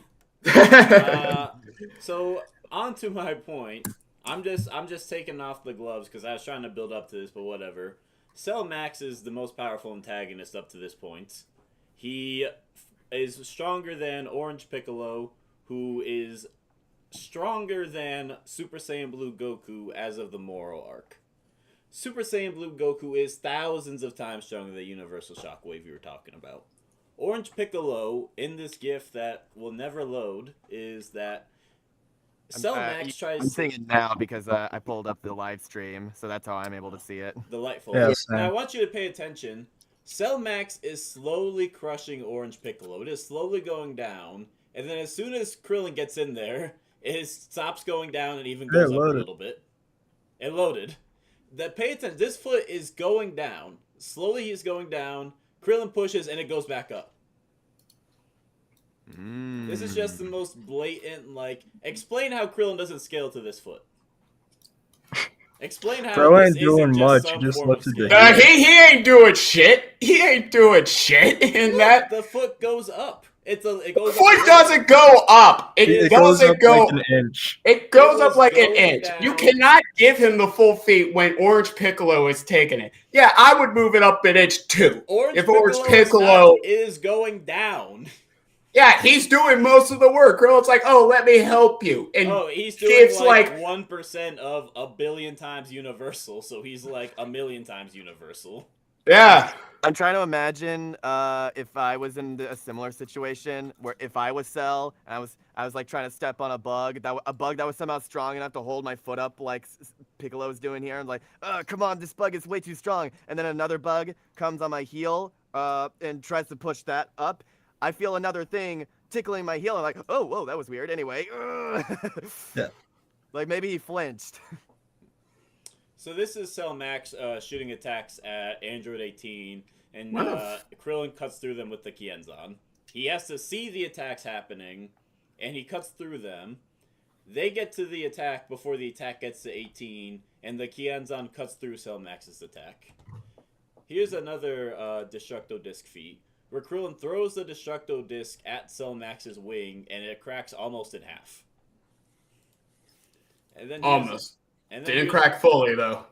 So on to my point. I'm just taking off the gloves because I was trying to build up to this, but whatever. Cell Max is the most powerful antagonist up to this point. He is stronger than Orange Piccolo, who is stronger than Super Saiyan Blue Goku as of the Moro arc. Super Saiyan Blue Goku is thousands of times stronger than the Universal Shockwave we were talking about. Orange Piccolo, in this GIF that will never load, is that Cell Max tries. I'm seeing it now because I pulled up the live stream, so that's how I'm able to see it. Delightful. Yes, Now I want you to pay attention. Cell Max is slowly crushing Orange Piccolo. It is slowly going down, and then as soon as Krillin gets in there, it stops going down and even goes up a little bit. It loaded. Pay attention. This foot is going down. Slowly he's going down. Krillin pushes and it goes back up. This is just the most blatant, explain how Krillin doesn't scale to this foot. Explain how Krillin this ain't doing isn't much, just some he just form looks of at the scale. He ain't doing shit. He ain't doing shit in that. The foot goes up. It goes Foot up. doesn't go up. It goes doesn't up go. like an inch. It goes It up was like an going inch. down. You cannot give him the full feet when Orange Piccolo is taking it. Yeah, I would move it up an inch too. Orange If Piccolo, Orange Piccolo is going down. Yeah, he's doing most of the work. Krillin's like, oh, let me help you. And He's doing it's like 1% of a billion times universal, so he's like a million times universal. Yeah. I'm trying to imagine if I was in a similar situation where if I was Cell and I was like trying to step on a bug that was somehow strong enough to hold my foot up like Piccolo's doing here, and like, come on, this bug is way too strong, and then another bug comes on my heel and tries to push that up. I feel another thing tickling my heel. I'm like, oh, whoa, that was weird. Anyway, Yeah. Like maybe he flinched. So this is Cell Max shooting attacks at Android 18, and Krillin cuts through them with the Kienzan. He has to see the attacks happening, and he cuts through them. They get to the attack before the attack gets to 18, and the Kienzan cuts through Cell Max's attack. Here's another Destructo Disc feat, where Krillin throws the Destructo Disc at Cell Max's wing, and it cracks almost in half. And then Almost. And then Didn't crack fully, though.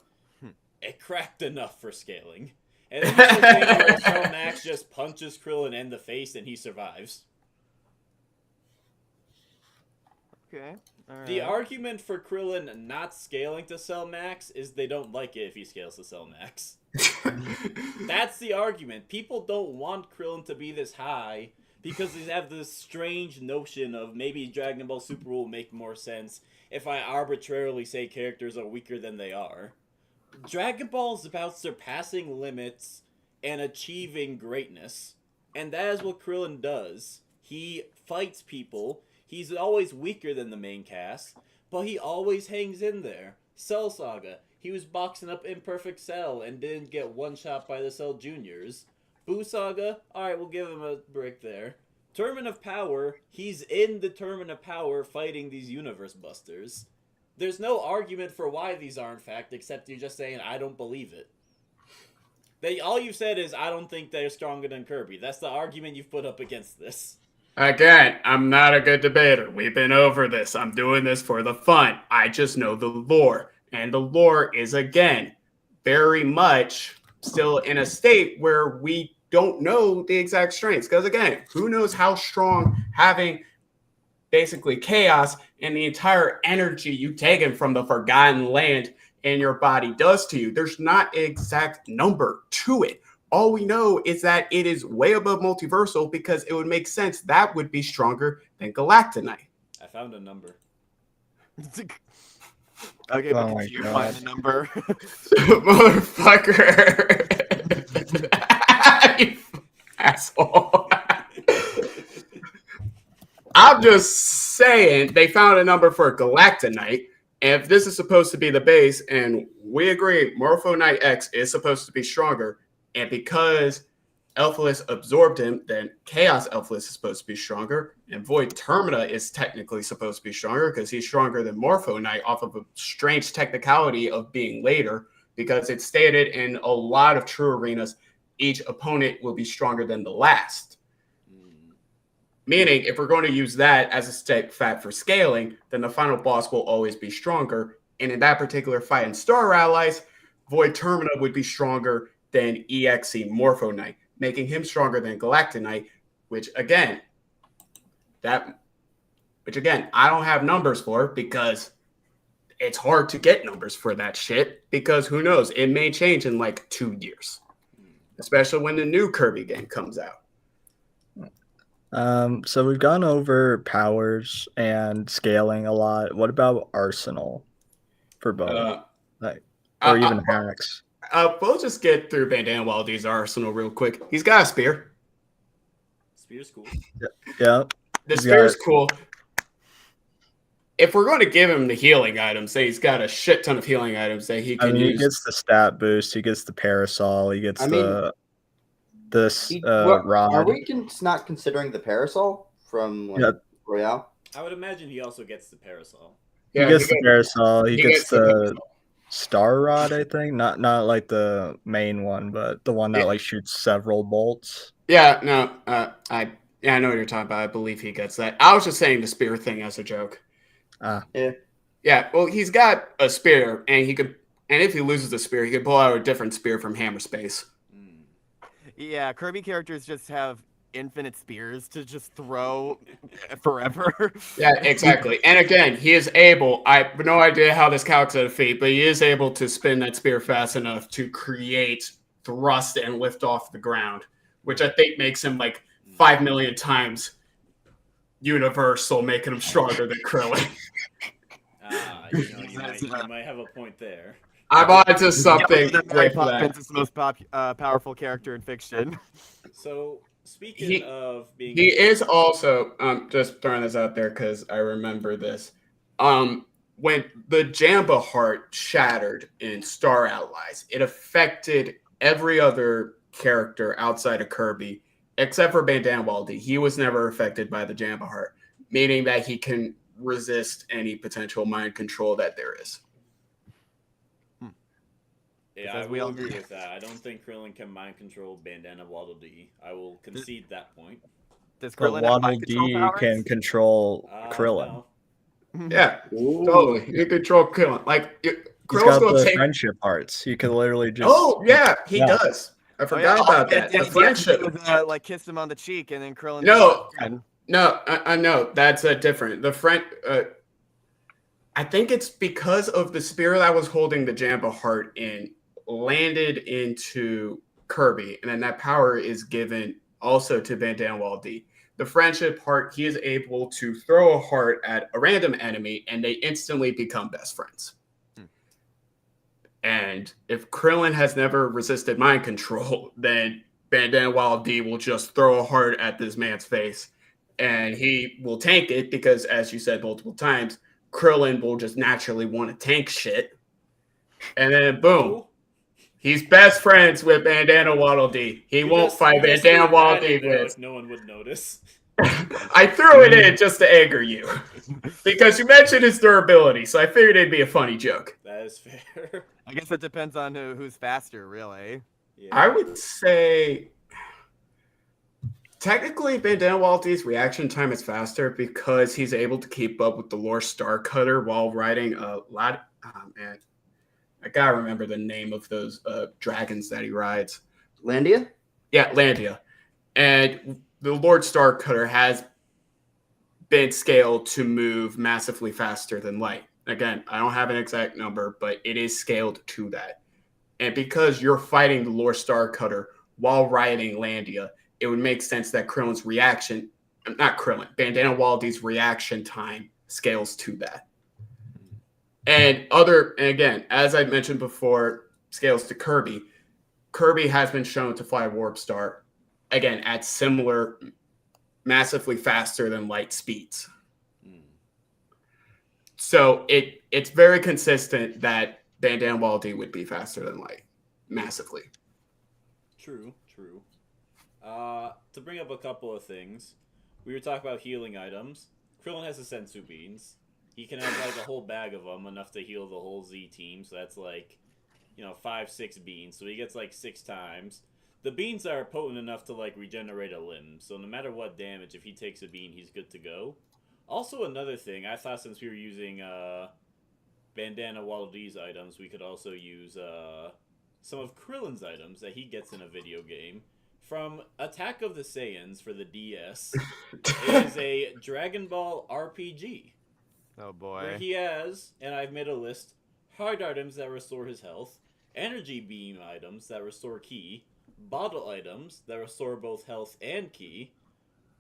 It cracked enough for scaling. And then here's the thing where Cell Max just punches Krillin in the face, and he survives. Okay. All right. The argument for Krillin not scaling to Cell Max is they don't like it if he scales to Cell Max. That's the argument. People don't want Krillin to be this high because they have this strange notion of maybe Dragon Ball Super will make more sense if I arbitrarily say characters are weaker than they are. Dragon Ball is about surpassing limits and achieving greatness. And that is what Krillin does. He fights people. He's always weaker than the main cast, but he always hangs in there. Cell Saga. He was boxing up Imperfect Cell and didn't get one-shot by the Cell Juniors. Buu Saga, alright, we'll give him a break there. Tournament of Power, he's in the Tournament of Power fighting these Universe Busters. There's no argument for why these aren't fact, except you're just saying, I don't believe it. All you've said is, I don't think they're stronger than Kirby. That's the argument you've put up against this. Again, I'm not a good debater. We've been over this. I'm doing this for the fun. I just know the lore. And the lore is, again, very much still in a state where we don't know the exact strengths. Because, again, who knows how strong having basically chaos and the entire energy you taken from the Forgotten Land in your body does to you. There's not an exact number to it. All we know is that it is way above multiversal because it would make sense that would be stronger than Galactonite. I found a number. Okay, Oh but my did you God. find the number? Motherfucker. You asshole. I'm just saying they found a number for Galactonite, And if this is supposed to be the base, and we agree Morpho Knight X is supposed to be stronger, and because Elphalus absorbed him, then Chaos Elphalus is supposed to be stronger, and Void Termina is technically supposed to be stronger because he's stronger than Morpho Knight off of a strange technicality of being later, because it's stated in a lot of true arenas, each opponent will be stronger than the last. Meaning, if we're going to use that as a step fact for scaling, then the final boss will always be stronger. And in that particular fight in Star Allies, Void Termina would be stronger than EXE Morpho Knight, making him stronger than Galactic Knight, which again, I don't have numbers for because it's hard to get numbers for that shit, because who knows, it may change in like 2 years, especially when the new Kirby game comes out. So we've gone over powers and scaling a lot. What about arsenal for both? Or even hacks? We'll just get through Bandana Waddle Dee's arsenal real quick. He's got a spear. Spear's cool. Yeah. The spear is cool. If we're going to give him the healing items, say he's got a shit ton of healing items that he can use. He gets the stat boost. He gets the parasol. He gets rod. Are we not considering the parasol from Royale? I would imagine he also gets the parasol. Yeah, he gets the parasol. He gets the star rod, I think. Not like the main one, but the one that like shoots several bolts. Yeah, no, I know what you're talking about. I believe he gets that. I was just saying the spear thing as a joke. Yeah. Well, he's got a spear, and if he loses the spear, he could pull out a different spear from Hammer Space. Yeah, Kirby characters just have infinite spears to just throw forever. Yeah, exactly. And again, he is able, I have no idea how this calcs at a feat, but he is able to spin that spear fast enough to create thrust and lift off the ground, which I think makes him like 5 million times universal, making him stronger than Krillin. You might have a point there. I'm on to something. Mary Poppins is the most powerful character in fiction. So, speaking of being... He is also, just throwing this out there because I remember this. When the Jamba Heart shattered in Star Allies, it affected every other character outside of Kirby, except for Bandana Waddle Dee. He was never affected by the Jamba Heart, meaning that he can resist any potential mind control that there is. Yeah, I will agree with that. I don't think Krillin can mind control Bandana Waddle Dee. I will concede that point. Does Krillin But Waddle Dee can control Krillin. No. Yeah, totally. He can control Krillin. Like, He's Krillin's got going to the take... friendship hearts. He can literally just... Oh, yeah, he does. I forgot about that. The friendship. Like, kissed him on the cheek, and then Krillin... No, I know. That's different. The friend... I think it's because of the spear that was holding the Jamba Heart in landed into Kirby, and then that power is given also to Bandana Waddle Dee. The friendship heart, he is able to throw a heart at a random enemy, and they instantly become best friends. And if Krillin has never resisted mind control, then Bandana Waddle Dee will just throw a heart at this man's face, and he will tank it because, as you said multiple times, Krillin will just naturally want to tank shit. And then boom. He's best friends with Bandana Waddle Dee. He won't fight Bandana Waddle Dee with. No one would notice. I threw it in just to anger you. Because you mentioned his durability, so I figured it'd be a funny joke. That is fair. I guess it depends on who's faster, really. Yeah. I would say... Technically, Bandana Waddle Dee's reaction time is faster because he's able to keep up with the Lore Star Cutter while riding a lot... Oh, man. I gotta remember the name of those dragons that he rides. Landia? Yeah, Landia. And the Lord Star Cutter has been scaled to move massively faster than light. Again, I don't have an exact number, but it is scaled to that. And because you're fighting the Lord Star Cutter while riding Landia, it would make sense that Krillin's reaction, not Krillin, Bandana Waddle Dee's reaction time scales to that. And again, as I mentioned before, scales to Kirby. Kirby has been shown to fly Warp Star, again, at similar, massively faster than light speeds. So it's very consistent that Bandana Waddle Dee would be faster than light, massively. True. To bring up a couple of things, we were talking about healing items. Krillin has the sensu beans. He can have like a whole bag of them, enough to heal the whole Z team. So that's like, 5-6 beans. So he gets like 6 times. The beans are potent enough to like regenerate a limb. So no matter what damage, if he takes a bean, he's good to go. Also, another thing, I thought since we were using Bandana Waddle Dee's items, we could also use some of Krillin's items that he gets in a video game. From Attack of the Saiyans for the DS, is a Dragon Ball RPG. Oh boy. Where he has, and I've made a list, hard items that restore his health, energy beam items that restore ki, bottle items that restore both health and ki,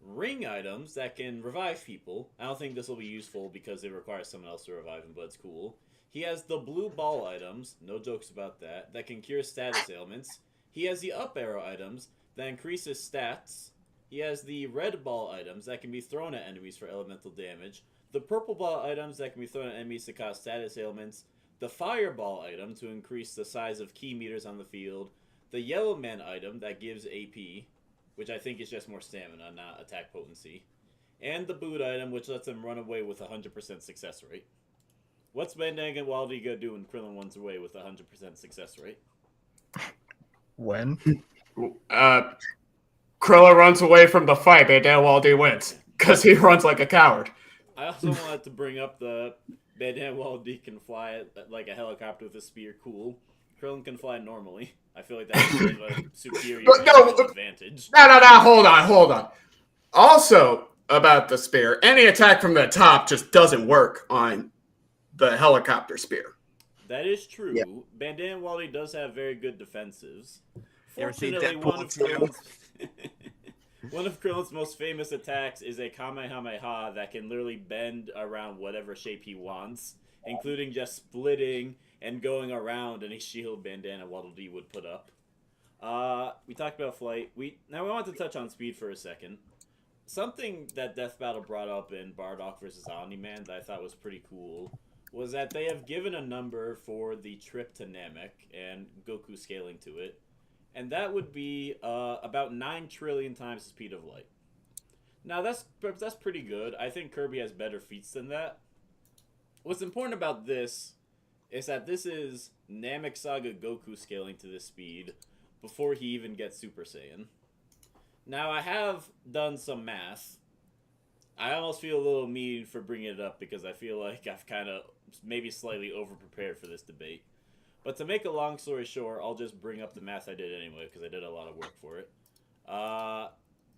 ring items that can revive people. I don't think this will be useful because it requires someone else to revive him, but it's cool. He has the blue ball items, no jokes about that can cure status ailments. He has the up arrow items that increases stats. He has the red ball items that can be thrown at enemies for elemental damage. The purple ball items that can be thrown at enemies to cause status ailments. The fireball item to increase the size of key meters on the field. The yellow man item that gives AP, which I think is just more stamina, not attack potency. And the boot item, which lets him run away with 100% success rate. What's Bandana Waddle Dee gonna do when Krillin runs away with 100% success rate? When? Krillin runs away from the fight, Bandana Waddle Dee wins. Because he runs like a coward. I also wanted to bring up the Bandana Waddle Dee can fly like a helicopter with a spear. Cool. Krillin can fly normally. I feel like that's a superior advantage. No, hold on. Also, about the spear, any attack from the top just doesn't work on the helicopter spear. That is true. Yeah. Bandana Waddle Dee does have very good defensives. You ever seen Fortunately, Deadpool 2? one of Krillin's most famous attacks is a Kamehameha that can literally bend around whatever shape he wants, including just splitting and going around any shield Bandana Waddle Dee would put up. We talked about flight. Now we want to touch on speed for a second. Something that Death Battle brought up in Bardock vs. Omni-Man that I thought was pretty cool was that they have given a number for the trip to Namek and Goku scaling to it, and that would be about 9 trillion times the speed of light. Now that's pretty good. I think Kirby has better feats than that. What's important about this is that this is Namek Saga Goku scaling to this speed before he even gets Super Saiyan. Now, I have done some math. I almost feel a little mean for bringing it up because I feel like I've kind of maybe slightly over-prepared for this debate. But to make a long story short, I'll just bring up the math I did anyway because I did a lot of work for it.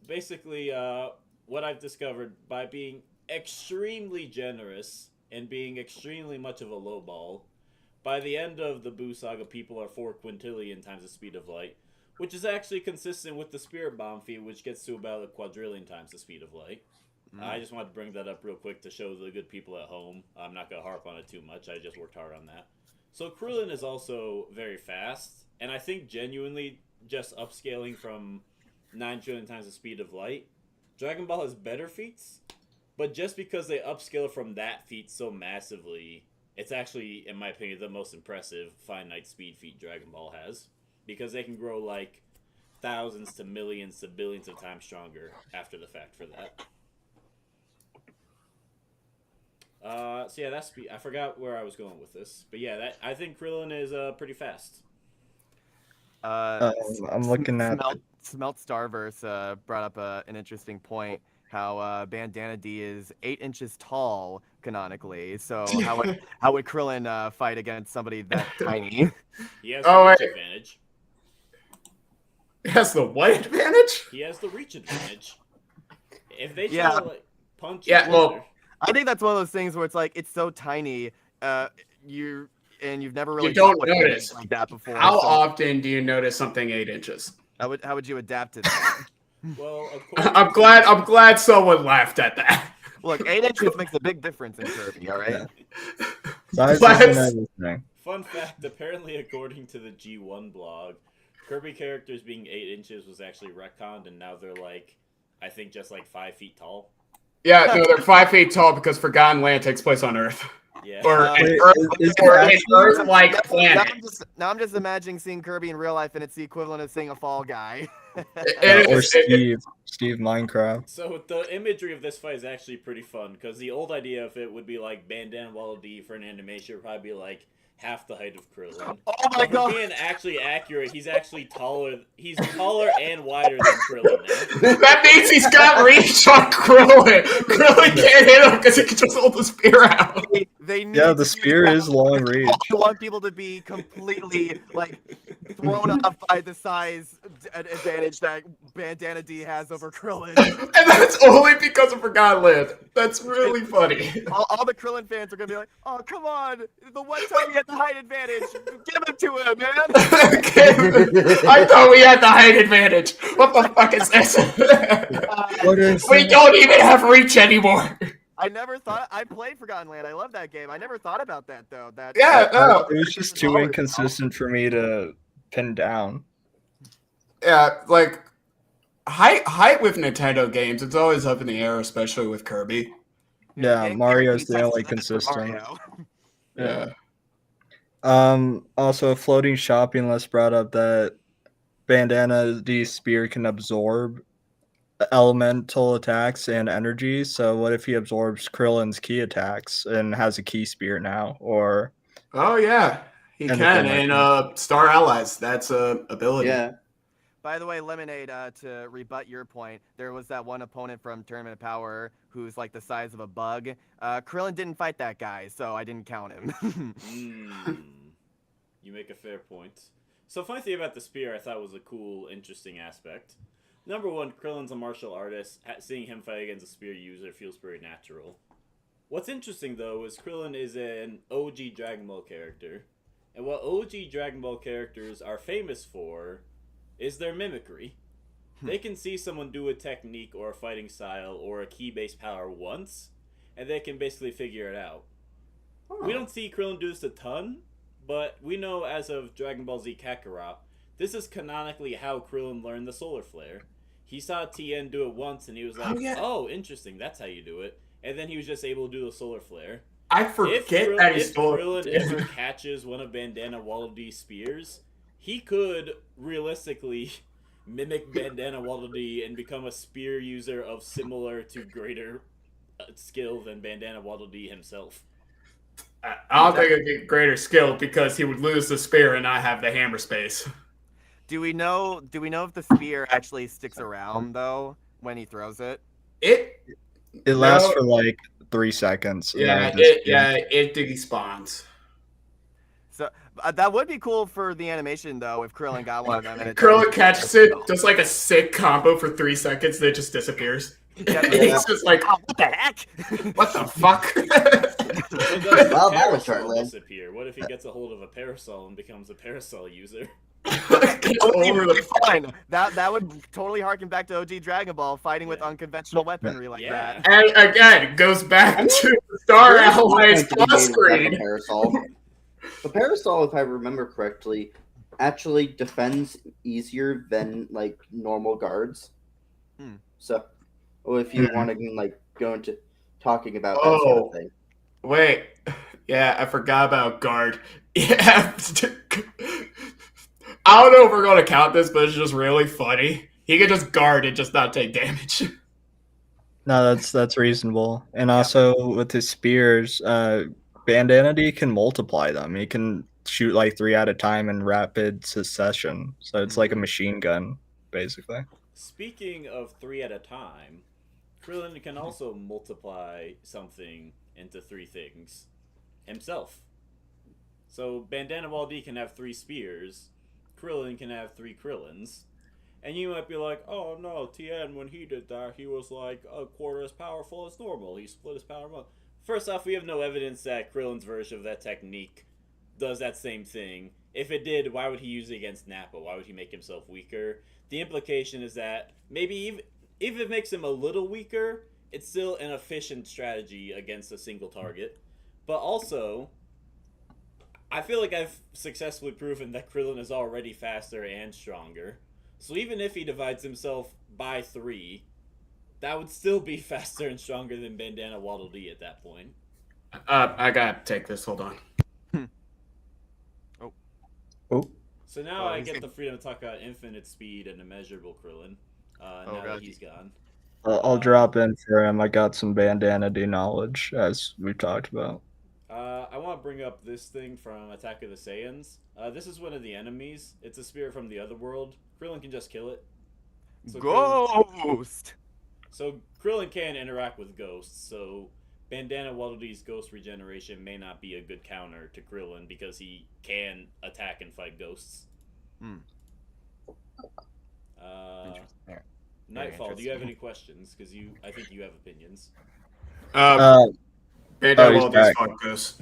Basically, what I've discovered by being extremely generous and being extremely much of a lowball, by the end of the Buu Saga, people are 4 quintillion times the speed of light, which is actually consistent with the Spirit Bomb feat, which gets to about a quadrillion times the speed of light. I just wanted to bring that up real quick to show the good people at home. I'm not going to harp on it too much. I just worked hard on that. So Krillin is also very fast, and I think genuinely just upscaling from 9 trillion times the speed of light, Dragon Ball has better feats, but just because they upscale from that feat so massively, it's actually, in my opinion, the most impressive finite speed feat Dragon Ball has. Because they can grow like thousands to millions to billions of times stronger after the fact for that. So yeah, that's speed. I forgot where I was going with this, but yeah, I think Krillin is pretty fast. I'm looking at Smelt Starverse brought up an interesting point. How Bandana Dee is 8 inches tall canonically. So how would Krillin fight against somebody that tiny? He has the reach advantage. He has the what advantage? He has the reach advantage. If they try to like punch, I think that's one of those things where it's like it's so tiny, you've never really you don't dealt with notice like that before. How often do you notice something 8 inches? How would you adapt to that? Well, I'm glad someone laughed at that. Look, 8 inches makes a big difference in Kirby. All right. size isn't everything. Fun fact: apparently, according to the G1 blog, Kirby characters being 8 inches was actually retconned, and now they're like, I think just like 5 feet tall. Yeah, no, they're 5 feet tall because Forgotten Land takes place on Earth. Yeah. Or an Wait, Earth, is it or an actually- Earth-like Now planet. I'm just imagining seeing Kirby in real life, and it's the equivalent of seeing a Fall Guy. It or is- Steve Minecraft. So the imagery of this fight is actually pretty fun because the old idea of it would be like Bandana Waddle Dee for an animation would probably be like half the height of Krillin. Oh my But for god! being actually accurate, he's actually taller. He's taller and wider than Krillin now. That means he's got reach on Krillin. Krillin can't hit him because he can just hold the spear out. They need Yeah, to the be- spear is long reach. I want people to be completely like thrown off by the size advantage that Bandana D has over Krillin. And that's only because of Forgotten Land. That's really funny. All the Krillin fans are gonna be like, "Oh, come on! The one time he had the height advantage, give it to him, man!" I thought we had the height advantage. What the fuck is this? What is We don't even have reach anymore. I never thought I played Forgotten Land. I love that game. I never thought about that though. That Yeah, no. It was just too inconsistent for me to pin down. Yeah, like height with Nintendo games, it's always up in the air, especially with Kirby. Yeah, it Mario's the guarantees only that's for consistent. Mario. Yeah. Also, a floating shopping list brought up that Bandana D spear can absorb elemental attacks and energy. So, what if he absorbs Krillin's key attacks and has a key spear now? Or Oh yeah, he And can. the thing And Star Allies, that's a ability. Yeah. By the way, Lemonade, to rebut your point, there was that one opponent from Tournament of Power who's like the size of a bug. Krillin didn't fight that guy, so I didn't count him. You make a fair point. So funny thing about the spear I thought was a cool, interesting aspect. Number one, Krillin's a martial artist. Seeing him fight against a spear user feels very natural. What's interesting though is Krillin is an OG Dragon Ball character. And what OG Dragon Ball characters are famous for is their mimicry. They can see someone do a technique or a fighting style or a key-based power once, and they can basically figure it out. We don't see Krillin do this a ton, but we know as of Dragon Ball Z Kakarot, this is canonically how Krillin learned the Solar Flare. He saw Tien do it once, and he was like, "Oh, interesting, that's how you do it." And then he was just able to do the Solar Flare. I forget that he's if still. Krillin ever catches one of Bandana Waddle Dee's spears, he could realistically mimic Bandana Waddle Dee and become a spear user of similar to greater skill than Bandana Waddle Dee himself. I don't think it'd get greater skill because he would lose the spear and not have the hammer space. Do we know if the spear actually sticks around though when he throws it? It lasts No. for like 3 seconds. and yeah, then just- it despawns. So that would be cool for the animation though if Krillin got one of them. And it Krillin catches it, does like a sick combo for 3 seconds, then it just disappears. He's just like, Oh, what the heck? what the fuck? So does Well, the that was parasol short-lived. disappear? What if he gets a hold of a parasol and becomes a parasol user? It's over the Fine. That would totally harken back to OG Dragon Ball fighting with unconventional weaponry like Yeah. that. And again, it goes back to the Star Allies plus screen. Parasol. The parasol, if I remember correctly, actually defends easier than like normal guards. Hmm. So, well, if you Hmm. want to like go into talking about that sort of thing. Wait, yeah, I forgot about guard. Yeah, I don't know if we're gonna count this, but it's just really funny. He can just guard and just not take damage. No, that's reasonable. And also with his spears, Bandana D can multiply them. He can shoot like 3 at a time in rapid succession. So it's like a machine gun, basically. Speaking of 3 at a time, Krillin can also multiply something into 3 things himself. So Bandana Waddle Dee can have 3 spears, Krillin can have 3 Krillins, and you might be like, oh no, Tien, when he did that, he was like a quarter as powerful as normal. He split his power up. First off, we have no evidence that Krillin's version of that technique does that same thing. If it did, why would he use it against Nappa? Why would he make himself weaker? The implication is that maybe even if it makes him a little weaker, it's still an efficient strategy against a single target. But also, I feel like I've successfully proven that Krillin is already faster and stronger. So even if he divides himself by 3, that would still be faster and stronger than Bandana Waddle Dee at that point. I gotta take this. Hold on. Oh, So now Oh, I he's get gonna- the freedom to talk about infinite speed and immeasurable Krillin. Now God. that he's gone. I'll drop in for him. I got some Bandana Dee knowledge, as we talked about. I want to bring up this thing from Attack of the Saiyans. This is one of the enemies. It's a spirit from the other world. Krillin can just kill it. So Ghost. So Krillin can interact with ghosts. So Bandana Waddle Dee's ghost regeneration may not be a good counter to Krillin because he can attack and fight ghosts. Hmm. Interesting. Yeah. Nightfall, do you have interesting. any questions? Because I think you have opinions. Bandana he's Waddle back. Dee's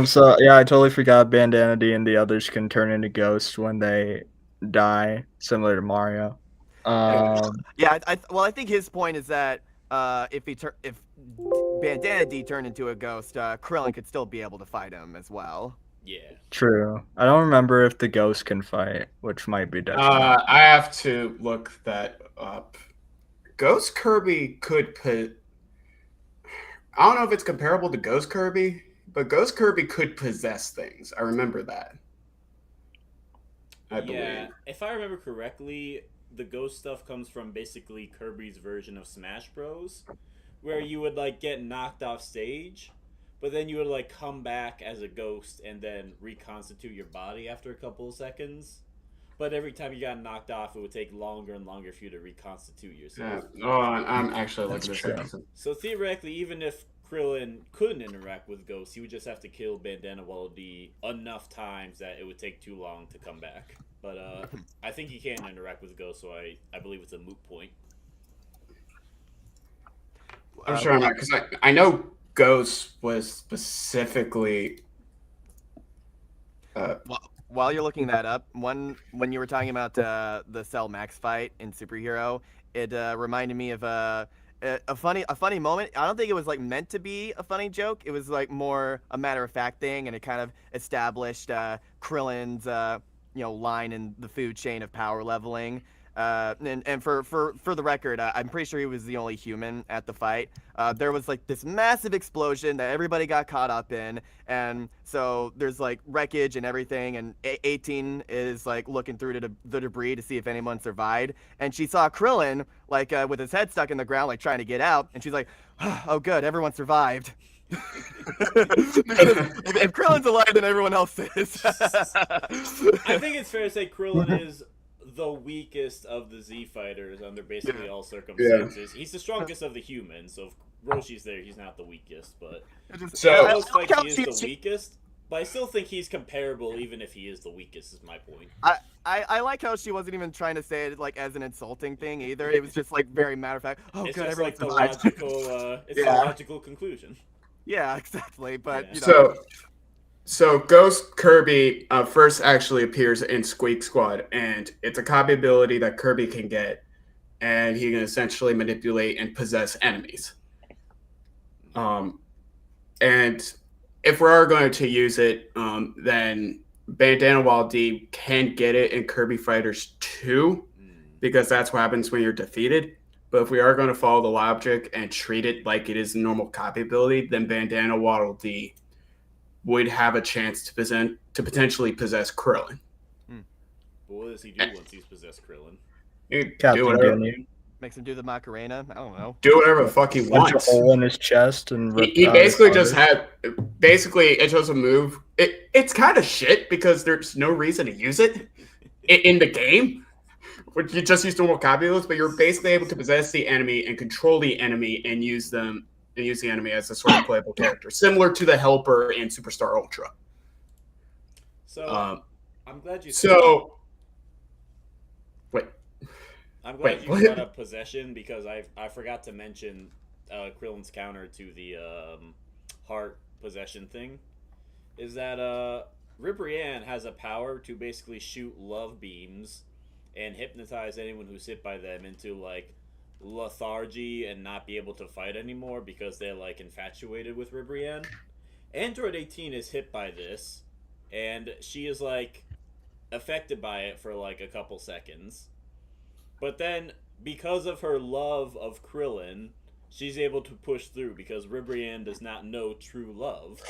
So yeah, I totally forgot Bandana Dee and the others can turn into ghosts when they die, similar to Mario. Yeah, I think his point is that if Bandana D turned into a ghost, Krillin could still be able to fight him as well. Yeah. True. I don't remember if the ghost can fight, which might be detrimental. I have to look that up. Ghost Kirby could put. I don't know if it's comparable to Ghost Kirby, but Ghost Kirby could possess things. I remember that. I believe. If I remember correctly, the ghost stuff comes from basically Kirby's version of Smash Bros, where you would like get knocked off stage, but then you would like come back as a ghost and then reconstitute your body after a couple of seconds. But every time you got knocked off, it would take longer and longer for you to reconstitute yourself. Oh, I'm actually looking That's at this. true. So theoretically, even if Krillin couldn't interact with ghosts, he would just have to kill Bandana Waddle Dee enough times that it would take too long to come back. But I think he can interact with ghosts, so I believe it's a moot point. I'm sure I'm not, because I know Ghost was specifically. While you're looking that up, when you were talking about the Cell Max fight in Superhero, it reminded me of a funny moment. I don't think it was like meant to be a funny joke. It was like more a matter of fact thing, and it kind of established Krillin's line in the food chain of power leveling. And for the record, I'm pretty sure he was the only human at the fight. There was like this massive explosion that everybody got caught up in, and so there's like wreckage and everything, and 18 is like looking through to the debris to see if anyone survived, and she saw Krillin like with his head stuck in the ground like trying to get out, and she's like, oh good, everyone survived. if Krillin's alive, then everyone else is. I think it's fair to say Krillin is the weakest of the Z fighters under basically all circumstances. He's the strongest of the humans, so if Roshi's there, he's not the weakest, but So- in those fights, he is the weakest. But I still think he's comparable, even if he is the weakest, is my point. I like how she wasn't even trying to say it like as an insulting thing either. It was just like very matter of fact. Oh, It's good, just everyone like the survived. logical, the logical conclusion. Yeah, exactly. But Yeah. you know, So Ghost Kirby first actually appears in Squeak Squad, and it's a copy ability that Kirby can get, and he can essentially manipulate and possess enemies. And if we are going to use it, then Bandana Waddle Dee can get it in Kirby Fighters 2, because that's what happens when you're defeated. But if we are going to follow the logic and treat it like it is a normal copy ability, then Bandana Waddle Dee would have a chance to potentially possess Krillin. But what does he do once he's possessed Krillin? You can Captain do whatever, Ginyu. makes him do the Macarena. I don't know. do whatever the fuck he Punch a wants. hole in his chest and rip He out his basically just heart. it chose a move. It's kind of shit because there's no reason to use it in the game. Which you just use normal copy abilities, but you're basically able to possess the enemy and control the enemy and use the enemy as a sort of playable character, similar to the Helper in Superstar Ultra. So I'm glad you. Wait. I'm glad you what? brought up possession because I forgot to mention Krillin's counter to the heart possession thing. Is that Ribrianne has a power to basically shoot love beams and hypnotize anyone who's hit by them into like lethargy and not be able to fight anymore because they're like infatuated with Ribrianne. Android 18 is hit by this, and she is like affected by it for like a couple seconds. But then, because of her love of Krillin, she's able to push through because Ribrianne does not know true love.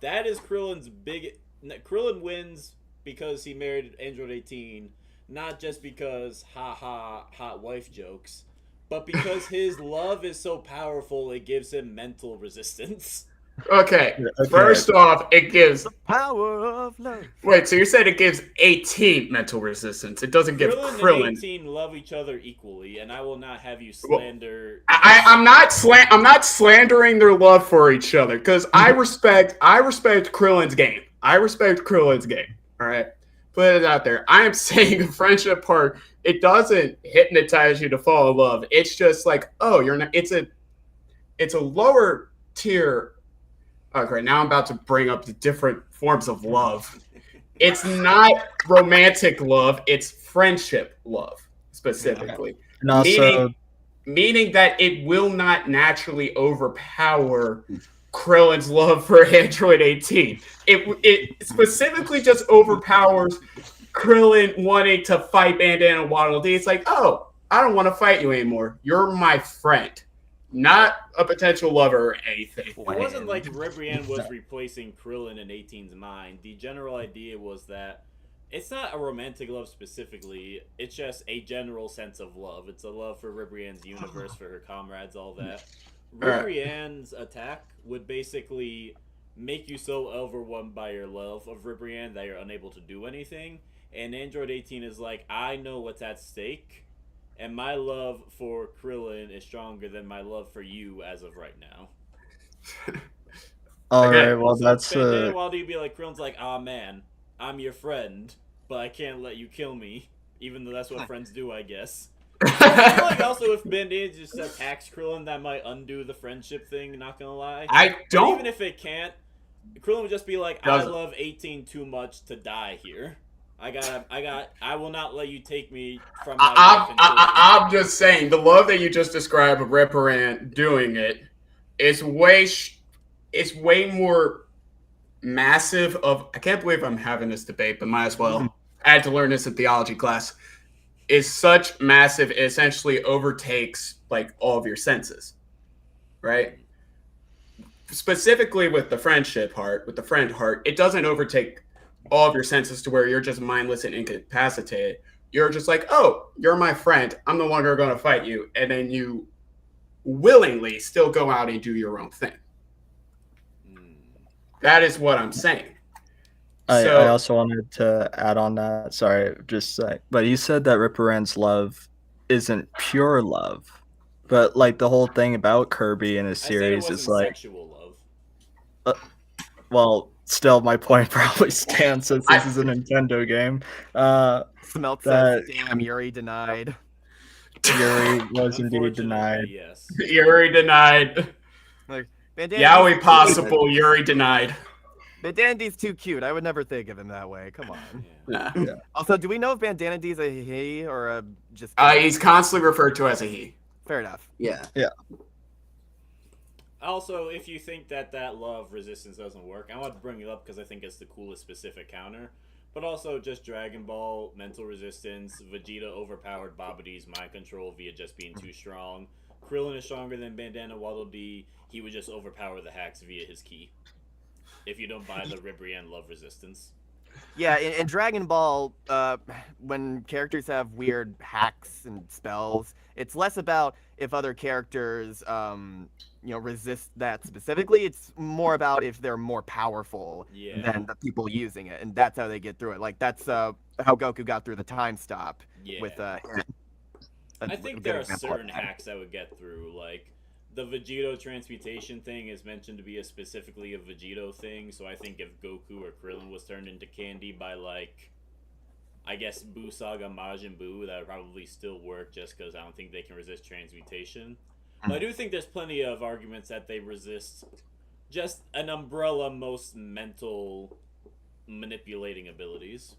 That is Krillin's big. Krillin wins because he married Android 18, not just because hot wife jokes, but because his love is so powerful it gives him mental resistance. Okay. Okay. First off, it gives. Power of love. Wait, so you said it gives 18 mental resistance. It doesn't give Krillin Krillin. and 18 love each other equally, and I will not have you slander. I'm not slandering their love for each other because I respect Krillin's game. I respect Krillin's game. All right, put it out there. I am saying the friendship part. It doesn't hypnotize you to fall in love. It's just like, oh, you're not. It's a lower tier. Okay, now I'm about to bring up the different forms of love. It's not romantic love. It's friendship love specifically. And also, Meaning that it will not naturally overpower Krillin's love for Android 18. It specifically just overpowers Krillin wanting to fight Bandana Waddle Dee. It's like, oh, I don't want to fight you anymore. You're my friend, not a potential lover or anything. It wasn't like Ribrianne was replacing Krillin in 18's mind. The general idea was that it's not a romantic love specifically. It's just a general sense of love. It's a love for Ribrianne's universe, for her comrades, all that. Ribrianne's attack would basically make you so overwhelmed by your love of Ribrianne that you're unable to do anything. And Android 18 is like, I know what's at stake, and my love for Krillin is stronger than my love for you as of right now. all Okay. right. Well, So that's Bandana Waddle Dee be like, Krillin's like, ah man, I'm your friend, but I can't let you kill me, even though that's what friends do, I guess. I feel like also if Bandana just attacks Krillin, that might undo the friendship thing, not gonna lie. I But don't. even if it can't, Krillin would just be like, I love 18 too much to die here. I will not let you take me from my life and children." I'm just saying the love that you just described of Ribrianne doing it is way more massive. I can't believe I'm having this debate, but might as well. I had to learn this in theology class. Is such massive, it essentially overtakes like all of your senses, right? Specifically with the friendship heart, with the friend heart, it doesn't overtake all of your senses to where you're just mindless and incapacitated. You're just like, oh, you're my friend. I'm no longer going to fight you. And then you willingly still go out and do your own thing. That is what I'm saying. I So- also wanted to add on that. Sorry, but you said that Ribrianne's love isn't pure love, but like the whole thing about Kirby in his I said it series wasn't is like, sexual love. well, still my point probably stands since this is a Nintendo game. Smelt That- says, damn, Yuri denied. Yuri was indeed Unfortunately, denied. yes. Yuri denied. Like, Bandana Yaoi possible. Yuri denied. Bandana's too cute. I would never think of him that way. Come on. Yeah. Nah. Also, do we know if Bandana's a he or a just? He's constantly referred to as a he. Fair enough. Yeah. Also, if you think that love resistance doesn't work, I want to bring it up because I think it's the coolest specific counter. But also just Dragon Ball, mental resistance, Vegeta overpowered Babidi's mind control via just being too strong. Krillin is stronger than Bandana Waddle Dee. He would just overpower the hacks via his ki. If you don't buy the Ribrianne love resistance. Yeah, in Dragon Ball, when characters have weird hacks and spells, it's less about if other characters, resist that specifically. It's more about if they're more powerful than the people using it, and that's how they get through it. Like that's how Goku got through the time stop with. I think there are certain hacks I would get through, like. The Vegito transmutation thing is mentioned to be specifically a Vegito thing, so I think if Goku or Krillin was turned into candy by, like, I guess Buu Saga Majin Buu, that would probably still work just because I don't think they can resist transmutation. But I do think there's plenty of arguments that they resist just an umbrella most mental manipulating abilities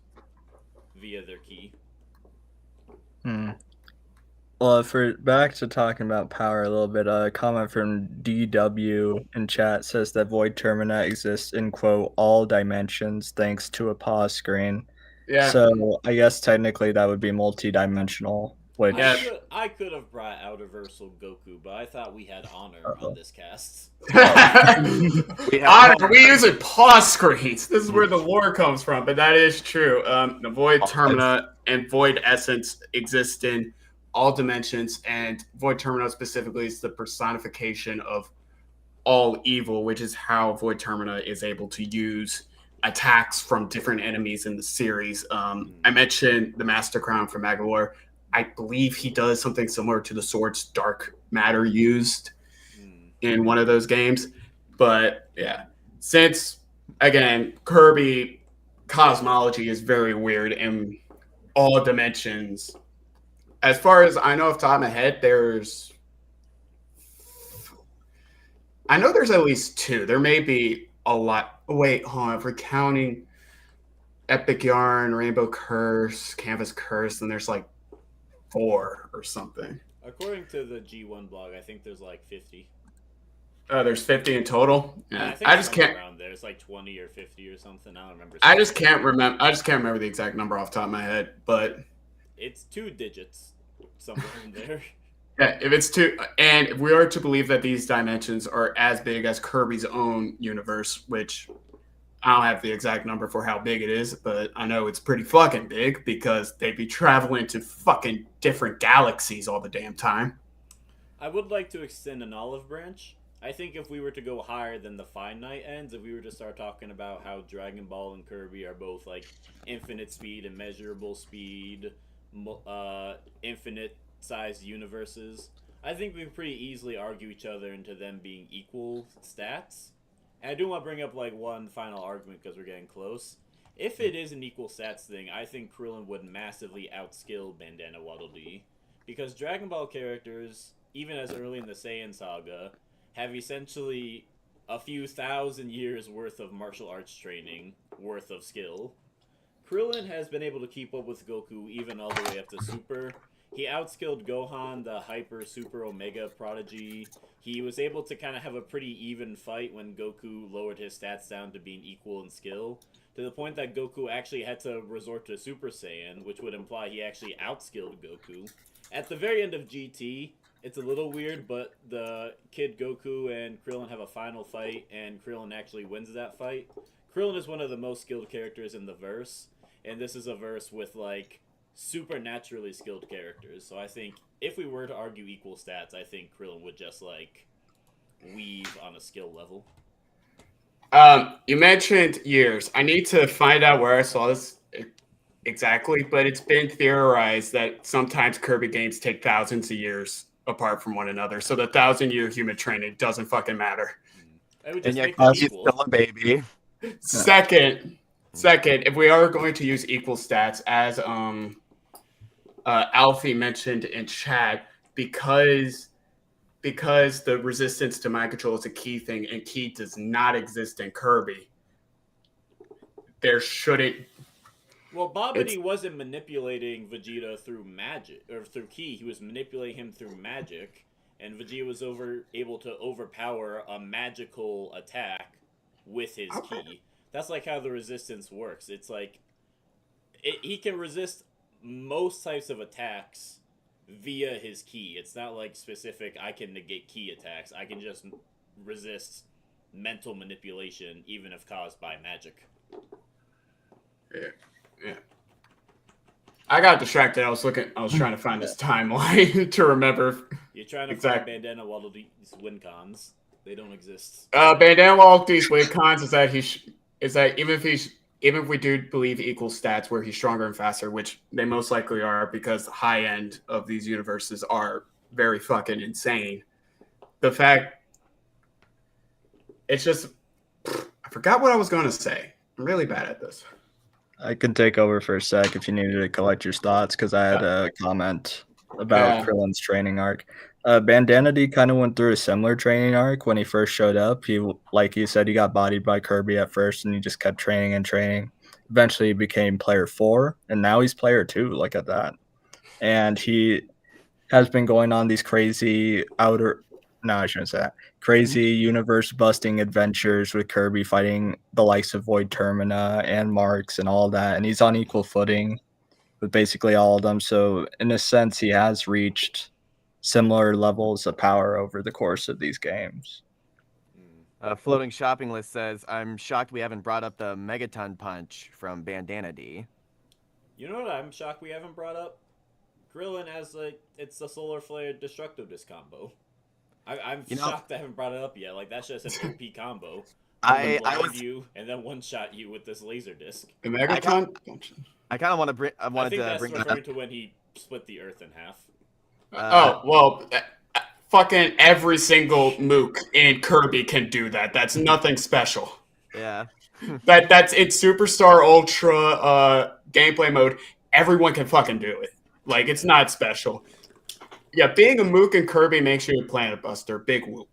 via their ki. Well, if we're back to talking about power a little bit, a comment from DW in chat says that Void Termina exists in, quote, all dimensions thanks to a pause screen. Yeah. So I guess technically that would be multi-dimensional. which Yeah. I could have brought out a Versal Goku, but I thought we had honor on this cast. Honor, we use it pause screens. This is where the lore comes from, but that is true. The Void Termina and Void Essence exist in all dimensions, and Void Termina specifically is the personification of all evil, which is how Void Termina is able to use attacks from different enemies in the series. I mentioned the Master Crown from Magolor. I believe he does something similar to the sword's dark matter used in one of those games. But yeah, since again, Kirby cosmology is very weird in all dimensions. As far as I know off the top of my head, I know there's at least 2. There may be a lot. Wait, hold on. If we're counting Epic Yarn, Rainbow Curse, Canvas Curse, then there's like 4 or something. According to the G1 blog, I think there's like 50. There's 50 in total. Yeah, Yeah. think I just somewhere can't. around there. It's like 20 or 50 or something. I don't remember. I just can't remember the exact number off the top of my head, but It's 2 digits somewhere in there. yeah, if it's 2, and if we are to believe that these dimensions are as big as Kirby's own universe, which I don't have the exact number for how big it is, but I know it's pretty fucking big because they'd be traveling to fucking different galaxies all the damn time. I would like to extend an olive branch. I think if we were to go higher than the finite ends, if we were to start talking about how Dragon Ball and Kirby are both like infinite speed, immeasurable speed, infinite sized universes, I think we could pretty easily argue each other into them being equal stats. And I do want to bring up like one final argument because we're getting close. If it is an equal stats thing, I think Krillin would massively outskill Bandana Waddle Dee, because Dragon Ball characters, even as early in the Saiyan saga, have essentially a few thousand years worth of martial arts training worth of skill. Krillin has been able to keep up with Goku even all the way up to Super. He outskilled Gohan, the Hyper Super Omega prodigy. He was able to kind of have a pretty even fight when Goku lowered his stats down to being equal in skill, to the point that Goku actually had to resort to Super Saiyan, which would imply he actually outskilled Goku. At the very end of GT, it's a little weird, but the Kid Goku and Krillin have a final fight, and Krillin actually wins that fight. Krillin is one of the most skilled characters in the verse, and this is a verse with, like, supernaturally skilled characters. So I think if we were to argue equal stats, I think Krillin would just, like, weave on a skill level. You mentioned years. I need to find out where I saw this exactly, but it's been theorized that sometimes Kirby games take thousands of years apart from one another, so the 1,000-year human training doesn't fucking matter. I would And just yet make them he's equal. still a baby. Second, if we are going to use equal stats, as Alfie mentioned in chat, because the resistance to mind control is a key thing, and key does not exist in Kirby, there shouldn't. Well, Babidi wasn't manipulating Vegeta through magic, or through ki. He was manipulating him through magic, and Vegeta was able to overpower a magical attack with his ki. That's like how the resistance works. It's like he can resist most types of attacks via his ki. It's not like specific, I can negate ki attacks. I can just resist mental manipulation, even if caused by magic. Yeah. I got distracted. I was trying to find this timeline to remember. You're trying to Exact- find Bandana Waddle Dee's win cons. They don't exist. Bandana Waddle Dee's win cons is that even if we do believe equal stats where he's stronger and faster, which they most likely are because the high end of these universes are very fucking insane. The fact it's just I forgot what I was going to say. I'm really bad at this. I can take over for a sec if you needed to collect your thoughts, because I had a comment about Yeah. Krillin's training arc. Bandana D kind of went through a similar training arc when he first showed up. He, like you said, he got bodied by Kirby at first, and he just kept training and training. Eventually, he became player 4, and now he's player 2. Look at that. And he has been going on these crazy crazy universe-busting adventures with Kirby, fighting the likes of Void Termina and Marks and all that. And he's on equal footing with basically all of them. So in a sense, he has reached similar levels of power over the course of these games. Floating shopping list says, I'm shocked we haven't brought up the Megaton Punch from Bandana D. You know what I'm shocked we haven't brought up? Krillin has it's the Solar Flare Destructo Disc combo. I'm shocked I haven't brought it up yet. Like, that's just an OP combo. I blind you and then one shot you with this laser disc. The Megaton. I kind of want to bring. I I wanted think to that's bring that referring up. to when he split the Earth in half. Fucking every single mook in Kirby can do that. That's nothing special. Yeah. That's it's Superstar Ultra gameplay mode. Everyone can fucking do it. Like, it's not special. Yeah, being a mook in Kirby makes you a planet buster. Big whoop.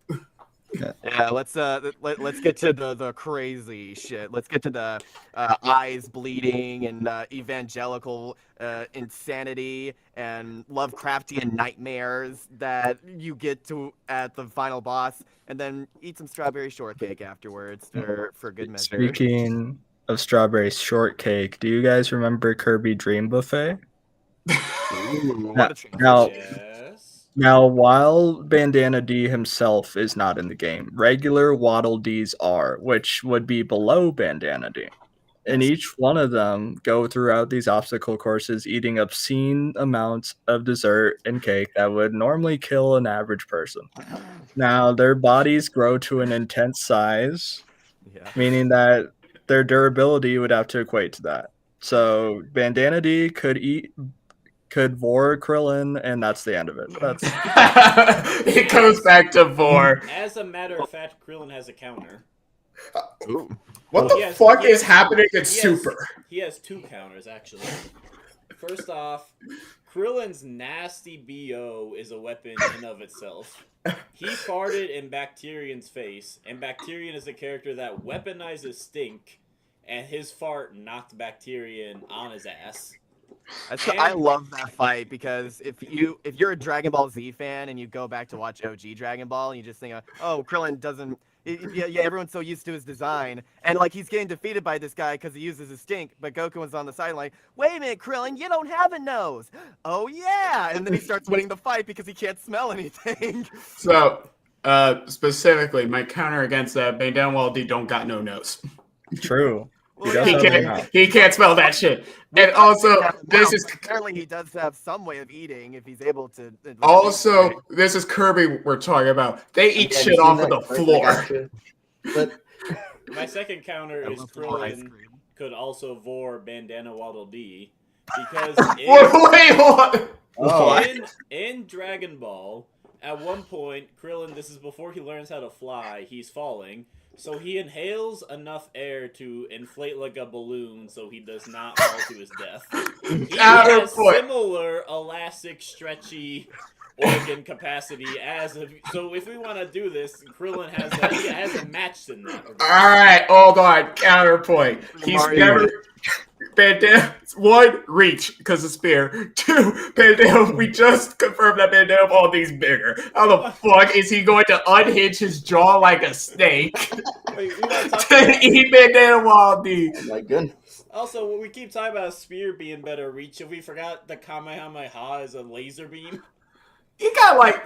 Yeah, let's get to the crazy shit. Let's get to the eyes bleeding and evangelical insanity and Lovecraftian nightmares that you get to at the final boss, and then eat some strawberry shortcake afterwards for good measure. Speaking of strawberry shortcake, do you guys remember Kirby Dream Buffet? Ooh, what a treat. Yes. Now, while Bandana D himself is not in the game, regular Waddle Dees are, which would be below Bandana D. And each one of them go throughout these obstacle courses eating obscene amounts of dessert and cake that would normally kill an average person. Now, their bodies grow to an intense size, meaning that their durability would have to equate to that. So, Bandana D could vor Krillin, and that's the end of it. That's It goes back to vor. As a matter of fact, Krillin has a counter. Ooh. What the fuck is happening in Super? He has two counters, actually. First off, Krillin's nasty BO is a weapon in of itself. He farted in Bacterian's face, and Bacterian is a character that weaponizes stink, and his fart knocked Bacterian on his ass. I love that fight because if you're a Dragon Ball Z fan and you go back to watch OG Dragon Ball and you just think, oh, Krillin doesn't. Yeah, everyone's so used to his design, and like he's getting defeated by this guy because he uses his stink. But Goku was on the side like, wait a minute, Krillin, you don't have a nose. Oh yeah, and then he starts winning the fight because he can't smell anything. So, specifically, my counter against Bandana Waddle Dee don't got no nose. true. Well, He can't smell that shit. And also, this is apparently he does have some way of eating if he's able to. also this is Kirby we're talking about. They eat shit off of the floor. But My second counter is Krillin could also vor Bandana Waddle Dee because Wait, what? in Dragon Ball, at one point, Krillin, this is before he learns how to fly, he's falling. So he inhales enough air to inflate like a balloon so he does not fall to his death. He has similar elastic, stretchy organ capacity as a... So if we want to do this, Krillin has a match in that regard. Alright, hold on. Counterpoint. He's never... Bandana, one, reach, because of spear. Two, Bandana, we just confirmed that Bandana Waddle Dee's bigger. How the fuck is he going to unhinge his jaw like a snake to eat Bandana Waddle Dee? oh my goodness. Also, we keep talking about a spear being better reach. If we forgot the Kamehameha is a laser beam. He got like...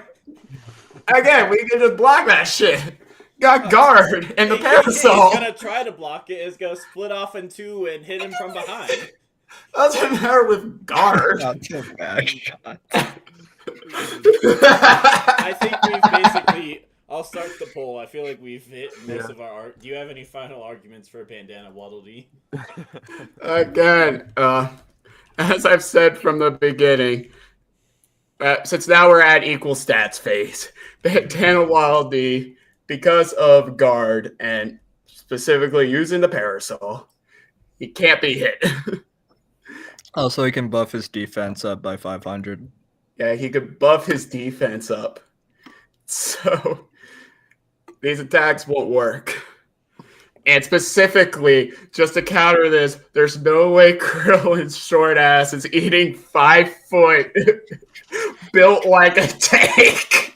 Again, we can just block that shit. Got guard and the parasol. He's gonna try to block it. It's gonna split off in two and hit him from behind. Doesn't matter with guard. I think we've basically... I'll start the poll. I feel like we've hit most of our... Do you have any final arguments for Bandana Waddle Dee? Again, as I've said from the beginning, since now we're at equal stats phase, Bandana Waddle Dee, because of guard and specifically using the parasol, he can't be hit. Also, he can buff his defense up by 500. Yeah, he could buff his defense up. So these attacks won't work. And specifically, just to counter this, there's no way Krillin's short ass is eating 5 foot built like a tank.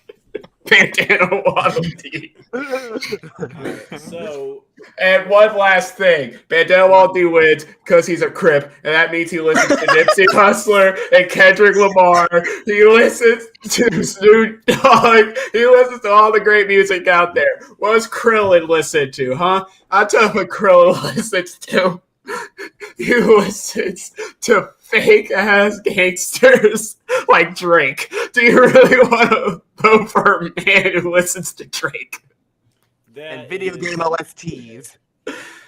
Bandana Waddle Dee. So And one last thing. Bandana Waddle Dee wins because he's a Crip, and that means he listens to Nipsey Hussle and Kendrick Lamar. He listens to Snoop Dogg. He listens to all the great music out there. What does Krillin listen to, huh? I'll tell you what Krillin listens to. He listens to fake-ass gangsters like Drake. Do you really want to vote for a man who listens to Drake? And video game OSTs.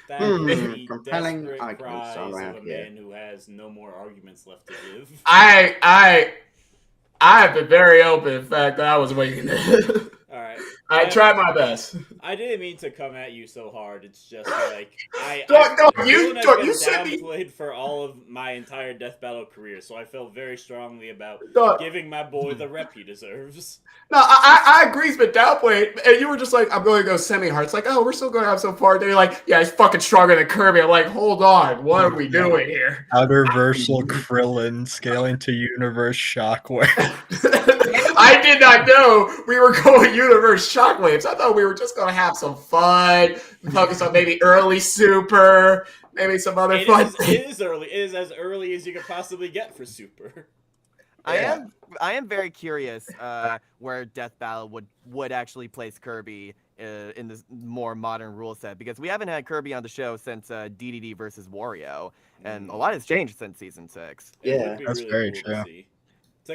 That is the compelling desperate arguments cries all of around a here. man who has no more arguments left to give. I have been very open. In fact, I was waiting. All right. I tried my best. I didn't mean to come at you so hard. It's just like You said downplayed for all of my entire Death Battle career, so I felt very strongly about Dog. giving my boy the rep he deserves. No, I agree. He's been downplayed, and you were just like, "I'm going to go semi-hard." It's like, "Oh, we're still going to have some fun." Then you're like, "Yeah, he's fucking stronger than Kirby." I'm like, "Hold on, what are we doing here?" Outerversal Krillin scaling to universe Shockwave. I did not know we were going universe shockwaves. I thought we were just going to have some fun, focus on maybe early super, maybe some other fun things. It is early. It is as early as you could possibly get for super. I am very curious where Death Battle would actually place Kirby in this more modern rule set, because we haven't had Kirby on the show since DDD versus Wario, and a lot has changed since season 6. Yeah, that's very true.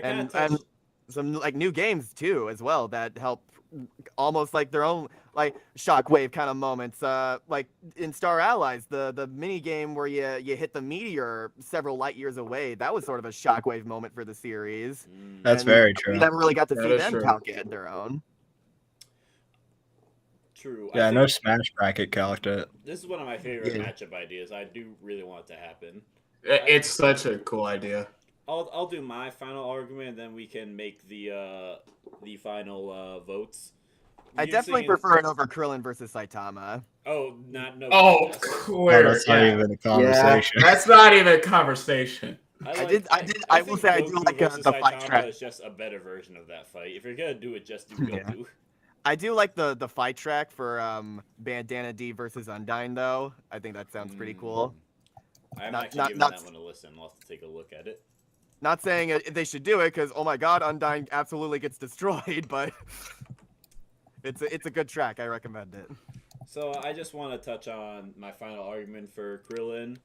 And some like new games too as well that help, almost like their own like shockwave kind of moments. Like in Star Allies, the mini game where you hit the meteor several light years away, that was sort of a shockwave moment for the series. That's And very true. We never really got to see is them true. calc it their own. True. Yeah, I no think Smash bracket calced it. this is one of my favorite Yeah. matchup ideas. I do really want it to happen. It's such a cool idea. I'll do my final argument, and then we can make the final votes. I You definitely saying- prefer it over Krillin versus Saitama. Oh, no. Oh, yes. clear. That's not Yeah. even a conversation. That's not even a conversation. I will think say I do Goku like versus the fight Saitama track. is just a better version of that fight. If you're gonna do it, just do Goku. I do like the fight track for Bandana D versus Undyne though. I think that sounds pretty cool. I'm Not- actually not- giving not- that one a listen. I'll have to take a look at it. Not saying they should do it, because oh my god, Undyne absolutely gets destroyed, but it's a good track. I recommend it. So I just want to touch on my final argument for Krillin.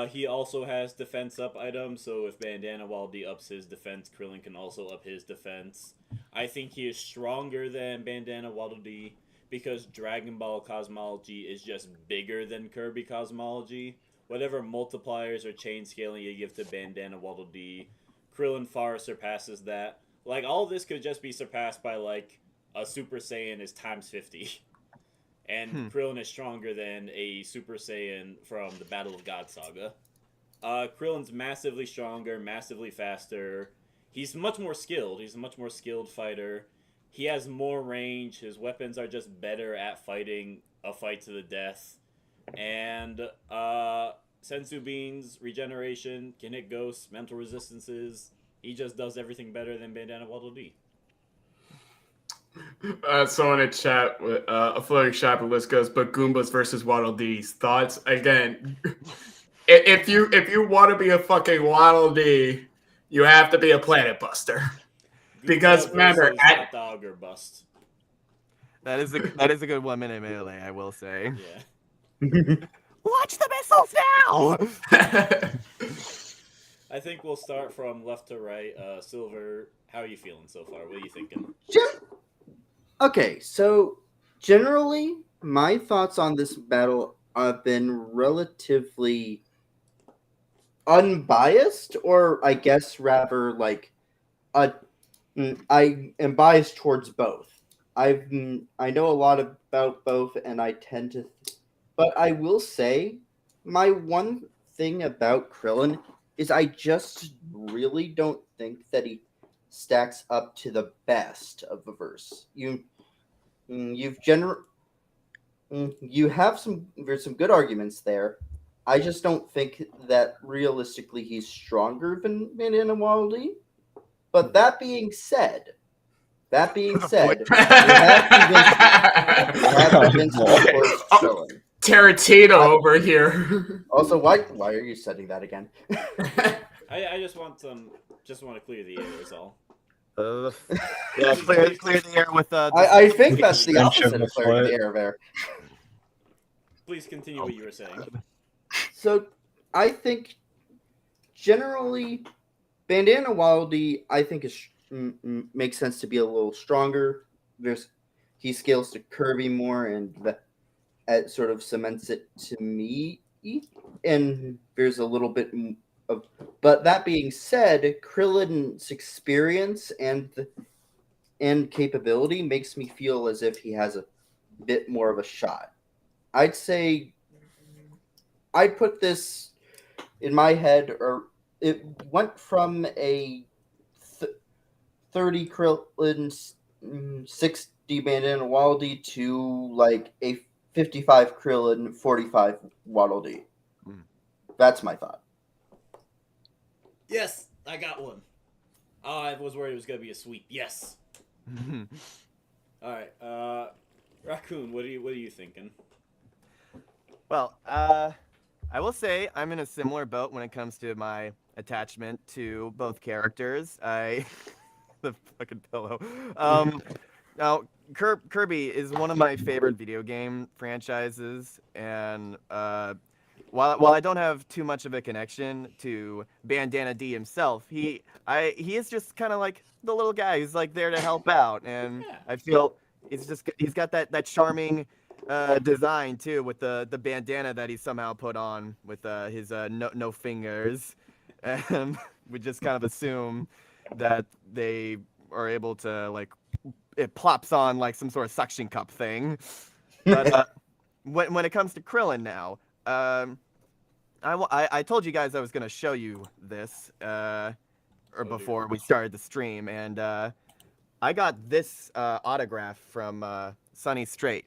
He also has defense up items, so if Bandana Waddle Dee ups his defense, Krillin can also up his defense. I think he is stronger than Bandana Waddle Dee because Dragon Ball cosmology is just bigger than Kirby cosmology. Whatever multipliers or chain scaling you give to Bandana Waddle Dee, Krillin far surpasses that. Like, all this could just be surpassed by, like, a Super Saiyan is times 50. And Krillin is stronger than a Super Saiyan from the Battle of God Saga. Krillin's massively stronger, massively faster. He's much more skilled. He's a much more skilled fighter. He has more range. His weapons are just better at fighting a fight to the death. And Sensu Bean's regeneration, can hit ghosts, mental resistances. He just does everything better than Bandana Waddle Dee. Someone in chat, a floating shopper list goes, but Goombas versus Waddle Dee's thoughts again. If you want to be a fucking Waddle Dee, you have to be a Planet Buster. Because Goomba remember, versus Hot Dog or Bust. That is a good 1 minute melee, I will say. Yeah. Watch the missiles now. I think we'll start from left to right. Silver, how are you feeling so far? What are you thinking? Okay, so generally, my thoughts on this battle have been relatively unbiased, or I guess rather like, I am biased towards both. I know a lot about both, and I tend to, but I will say, my one thing about Krillin is I just really don't think that he stacks up to the best of the verse. You have there's some good arguments there. I just don't think that realistically he's stronger than Bandana Waddle Dee. But that being said, you have convinced me towards Krillin. Tarantino over here. Also, why are you setting that again? I just want to clear the air. Is all. Yeah, clear the air with I think that's the Inch of opposite a of clearing the foot. air there. Please continue what you were saying. So I think generally, Bandana Waddle Dee, I think is makes sense to be a little stronger. He scales to Kirby more, and that sort of cements it to me. And there's a little bit of, but that being said, Krillin's experience and capability makes me feel as if he has a bit more of a shot. I'd say I'd put this in my head, or it went from a 30 Krillin, 60 Bandana Waddle Dee to like a 55 Krillin, 45 Waddle Dee. That's my thought. Yes, I got one. Oh, I was worried it was gonna be a sweep. Yes. All right, Raccoon, what are you thinking? Well, I will say I'm in a similar boat when it comes to my attachment to both characters. The fucking pillow. Now Kirby is one of my favorite video game franchises, and while I don't have too much of a connection to Bandana Dee himself, he is just kind of like the little guy who's like there to help out, and Yeah. I feel he's got that charming design too, with the bandana that he somehow put on with his no fingers, and we just kind of assume that they are able to, like, it plops on like some sort of suction cup thing. But when it comes to Krillin now, I told you guys I was gonna show you this before we started the stream, and I got this autograph from Sonny Strait.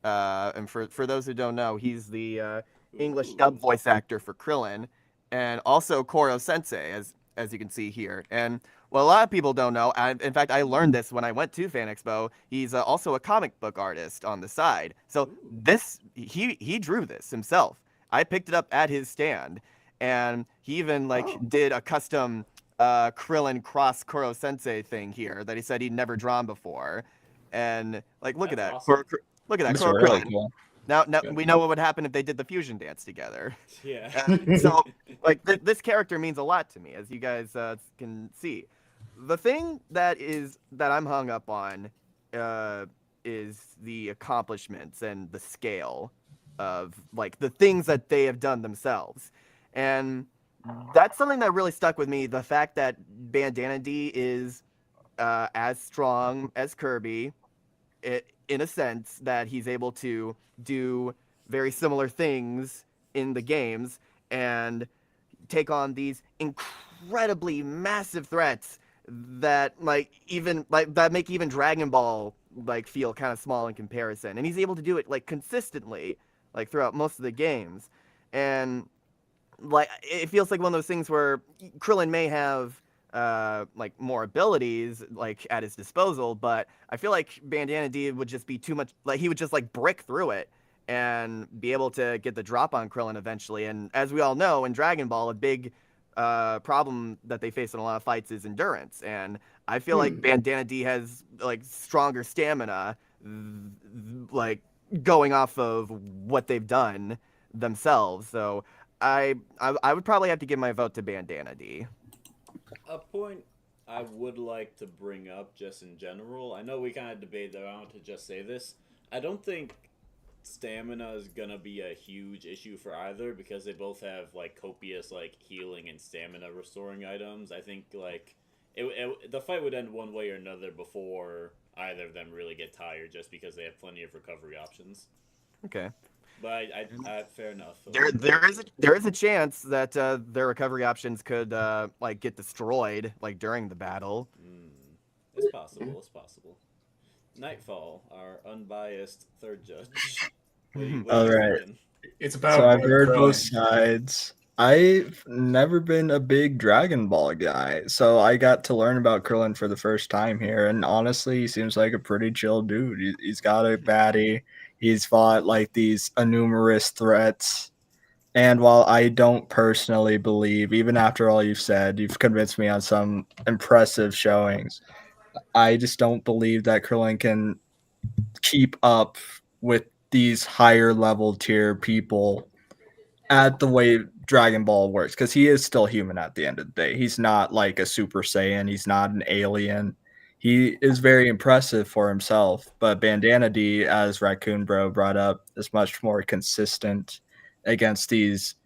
And for those who don't know, he's the English dub voice actor for Krillin, and also Koro Sensei, as you can see here. And what a lot of people don't know, in fact, I learned this when I went to Fan Expo, he's also a comic book artist on the side. So he drew this himself. I picked it up at his stand, and he even did a custom Krillin cross Koro Sensei thing here that he said he'd never drawn before. And look at that. Awesome. Look at that. That's Koro really Krillin. cool. Now we know what would happen if they did the fusion dance together. Yeah. So this character means a lot to me, as you guys can see. The thing that I'm hung up on is the accomplishments and the scale of the things that they have done themselves, and that's something that really stuck with me. The fact that Bandana Dee is as strong as Kirby, in a sense that he's able to do very similar things in the games and take on these incredibly massive threats that make even Dragon Ball feel kind of small in comparison. And he's able to do it consistently throughout most of the games. And it feels like one of those things where Krillin may have more abilities at his disposal, but I feel like Bandana Dee would just be too much. He would just brick through it and be able to get the drop on Krillin eventually. And as we all know, in Dragon Ball, a big problem that they face in a lot of fights is endurance. And I feel like Bandana Dee has stronger stamina, going off of what they've done themselves. So I would probably have to give my vote to Bandana Dee. A point I would like to bring up just in general, I know we kind of debated around to just say this. I don't think stamina is going to be a huge issue for either, because they both have copious healing and stamina restoring items. I think the fight would end one way or another before either of them really get tired, just because they have plenty of recovery options. Okay. But I fair enough. There is a chance that their recovery options could get destroyed during the battle. It's possible. It's possible. Nightfall, our unbiased third judge. All right. Thinking? It's about. So I've heard Krillin. both sides. I've never been a big Dragon Ball guy, so I got to learn about Krillin for the first time here, and honestly, he seems like a pretty chill dude. He's got a baddie. He's fought like these numerous threats. And while I don't personally believe, even after all you've said, you've convinced me on some impressive showings, I just don't believe that Krillin can keep up with these higher level tier people at the way Dragon Ball works, because he is still human at the end of the day. He's not like a Super Saiyan. He's not an alien. He is very impressive for himself, but Bandana D, as Raccoon Bro brought up, is much more consistent against these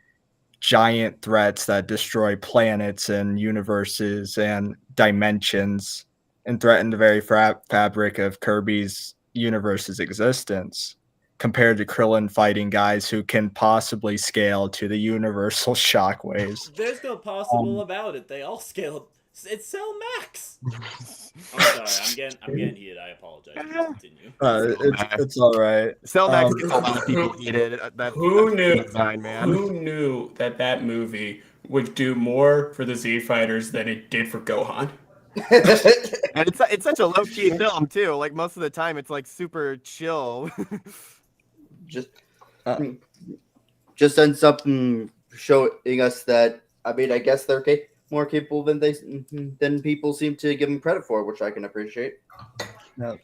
giant threats that destroy planets and universes and dimensions and threaten the very fabric of Kirby's universe's existence, compared to Krillin fighting guys who can possibly scale to the universal shockwaves. There's no possible about it. They all scaled. It's Cell Max. I'm sorry. I'm getting heated. I apologize. Continue. It's all right. Cell Max gets a lot of people heated. Who knew? Design, man. Who knew that movie would do more for the Z Fighters than it did for Gohan? And it's such a low key film too. Like most of the time, it's like super chill. just ends up showing us that, I mean, I guess they're more capable than people seem to give them credit for, which I can appreciate. Yep.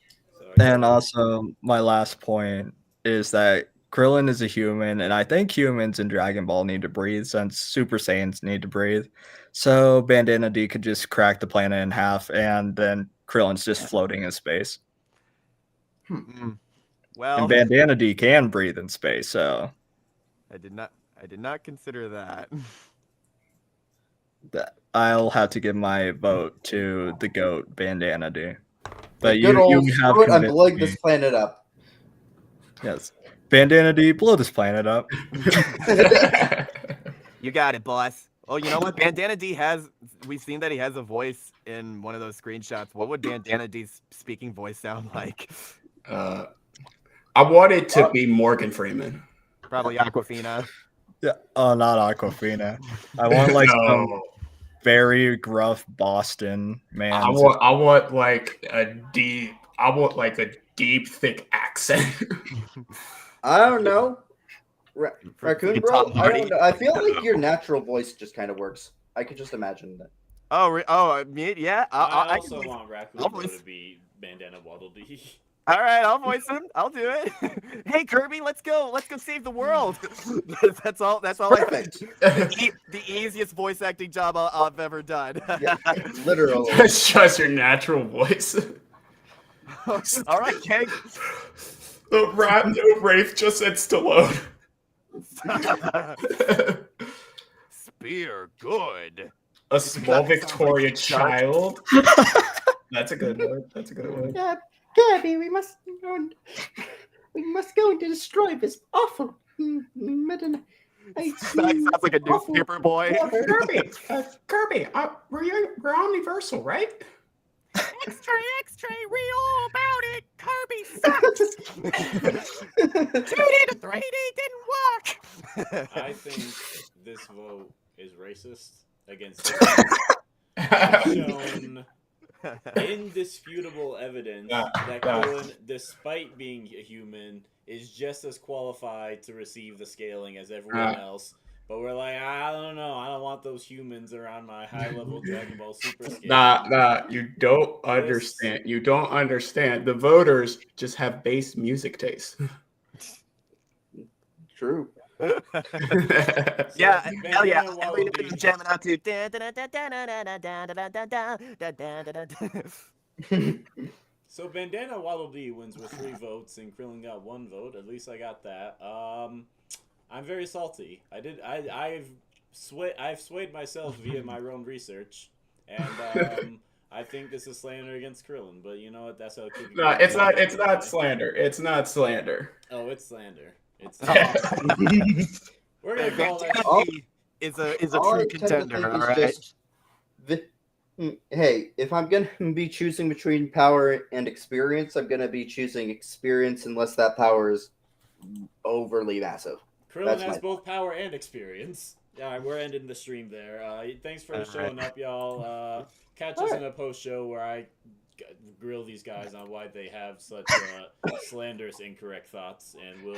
And also, my last point is that Krillin is a human, and I think humans in Dragon Ball need to breathe, since Super Saiyans need to breathe. So Bandana D could just crack the planet in half, and then Krillin's just floating in space. Well, And Bandana D can breathe in space, so I did not consider that. I'll have to give my vote to the GOAT, Bandana D. But Good old you have screw it, I'm convinced blowing me. this planet up. Yes. Bandana D, blow this planet up. You got it, boss. Oh, you know what? Bandana D we've seen that he has a voice in one of those screenshots. What would Bandana D's speaking voice sound like? I want it to be Morgan Freeman. Probably Aquafina. Yeah. Oh, not Aquafina. I want like some very gruff Boston man. I want like a deep, thick accent. I don't know. Raccoon Bro, Tom I Hardy. don't know. I feel like your natural voice just kind of works. I could just imagine that. Yeah. I I also can- want Raccoon I'll Bro voice- to be Bandana Waddle Dee. All right, I'll voice him. I'll do it. Hey, Kirby, let's go. Let's go save the world. That's all. Perfect. The easiest voice acting job I've ever done. Yeah, literally. It's just your natural voice. All right, King. Rafe just said Stallone. Spear, good. A small Victoria child. That's a good one. That's a good one. Kirby, we must go and destroy this awful That sounds like a newspaper boy. Kirby, we're omniversal, right? X-ray, read all about it. Kirby sucks. 2D to 3D didn't work. I think this vote is racist against shown indisputable evidence that Krillin, despite being a human, is just as qualified to receive the scaling as everyone else. But we're like, I don't know. I don't want those humans around my high-level Dragon Ball Super scale. Nah. You don't understand. You don't understand. The voters just have bass music taste. True. Yeah, Bandana hell yeah. Waddle Every night Dee. I'm jamming out to. So Bandana Waddle Dee wins with 3 votes, and Krillin got 1 vote. At least I got that. I'm very salty. I've swayed myself via my own research, and I think this is slander against Krillin. But you know what? That's how it could be. No, it's not. It's not slander. It's not slander. Oh, it's slander. It's. Oh. We're gonna call that. All- is a all I true tend to contender, think all is right? just hey, if I'm gonna be choosing between power and experience, I'm gonna be choosing experience unless that power is overly massive. Krillin That's has my- both power and experience. All right, we're ending the stream there. Thanks for showing up, y'all. Catch us in a post show where I grill these guys on why they have such slanderous, incorrect thoughts, and we'll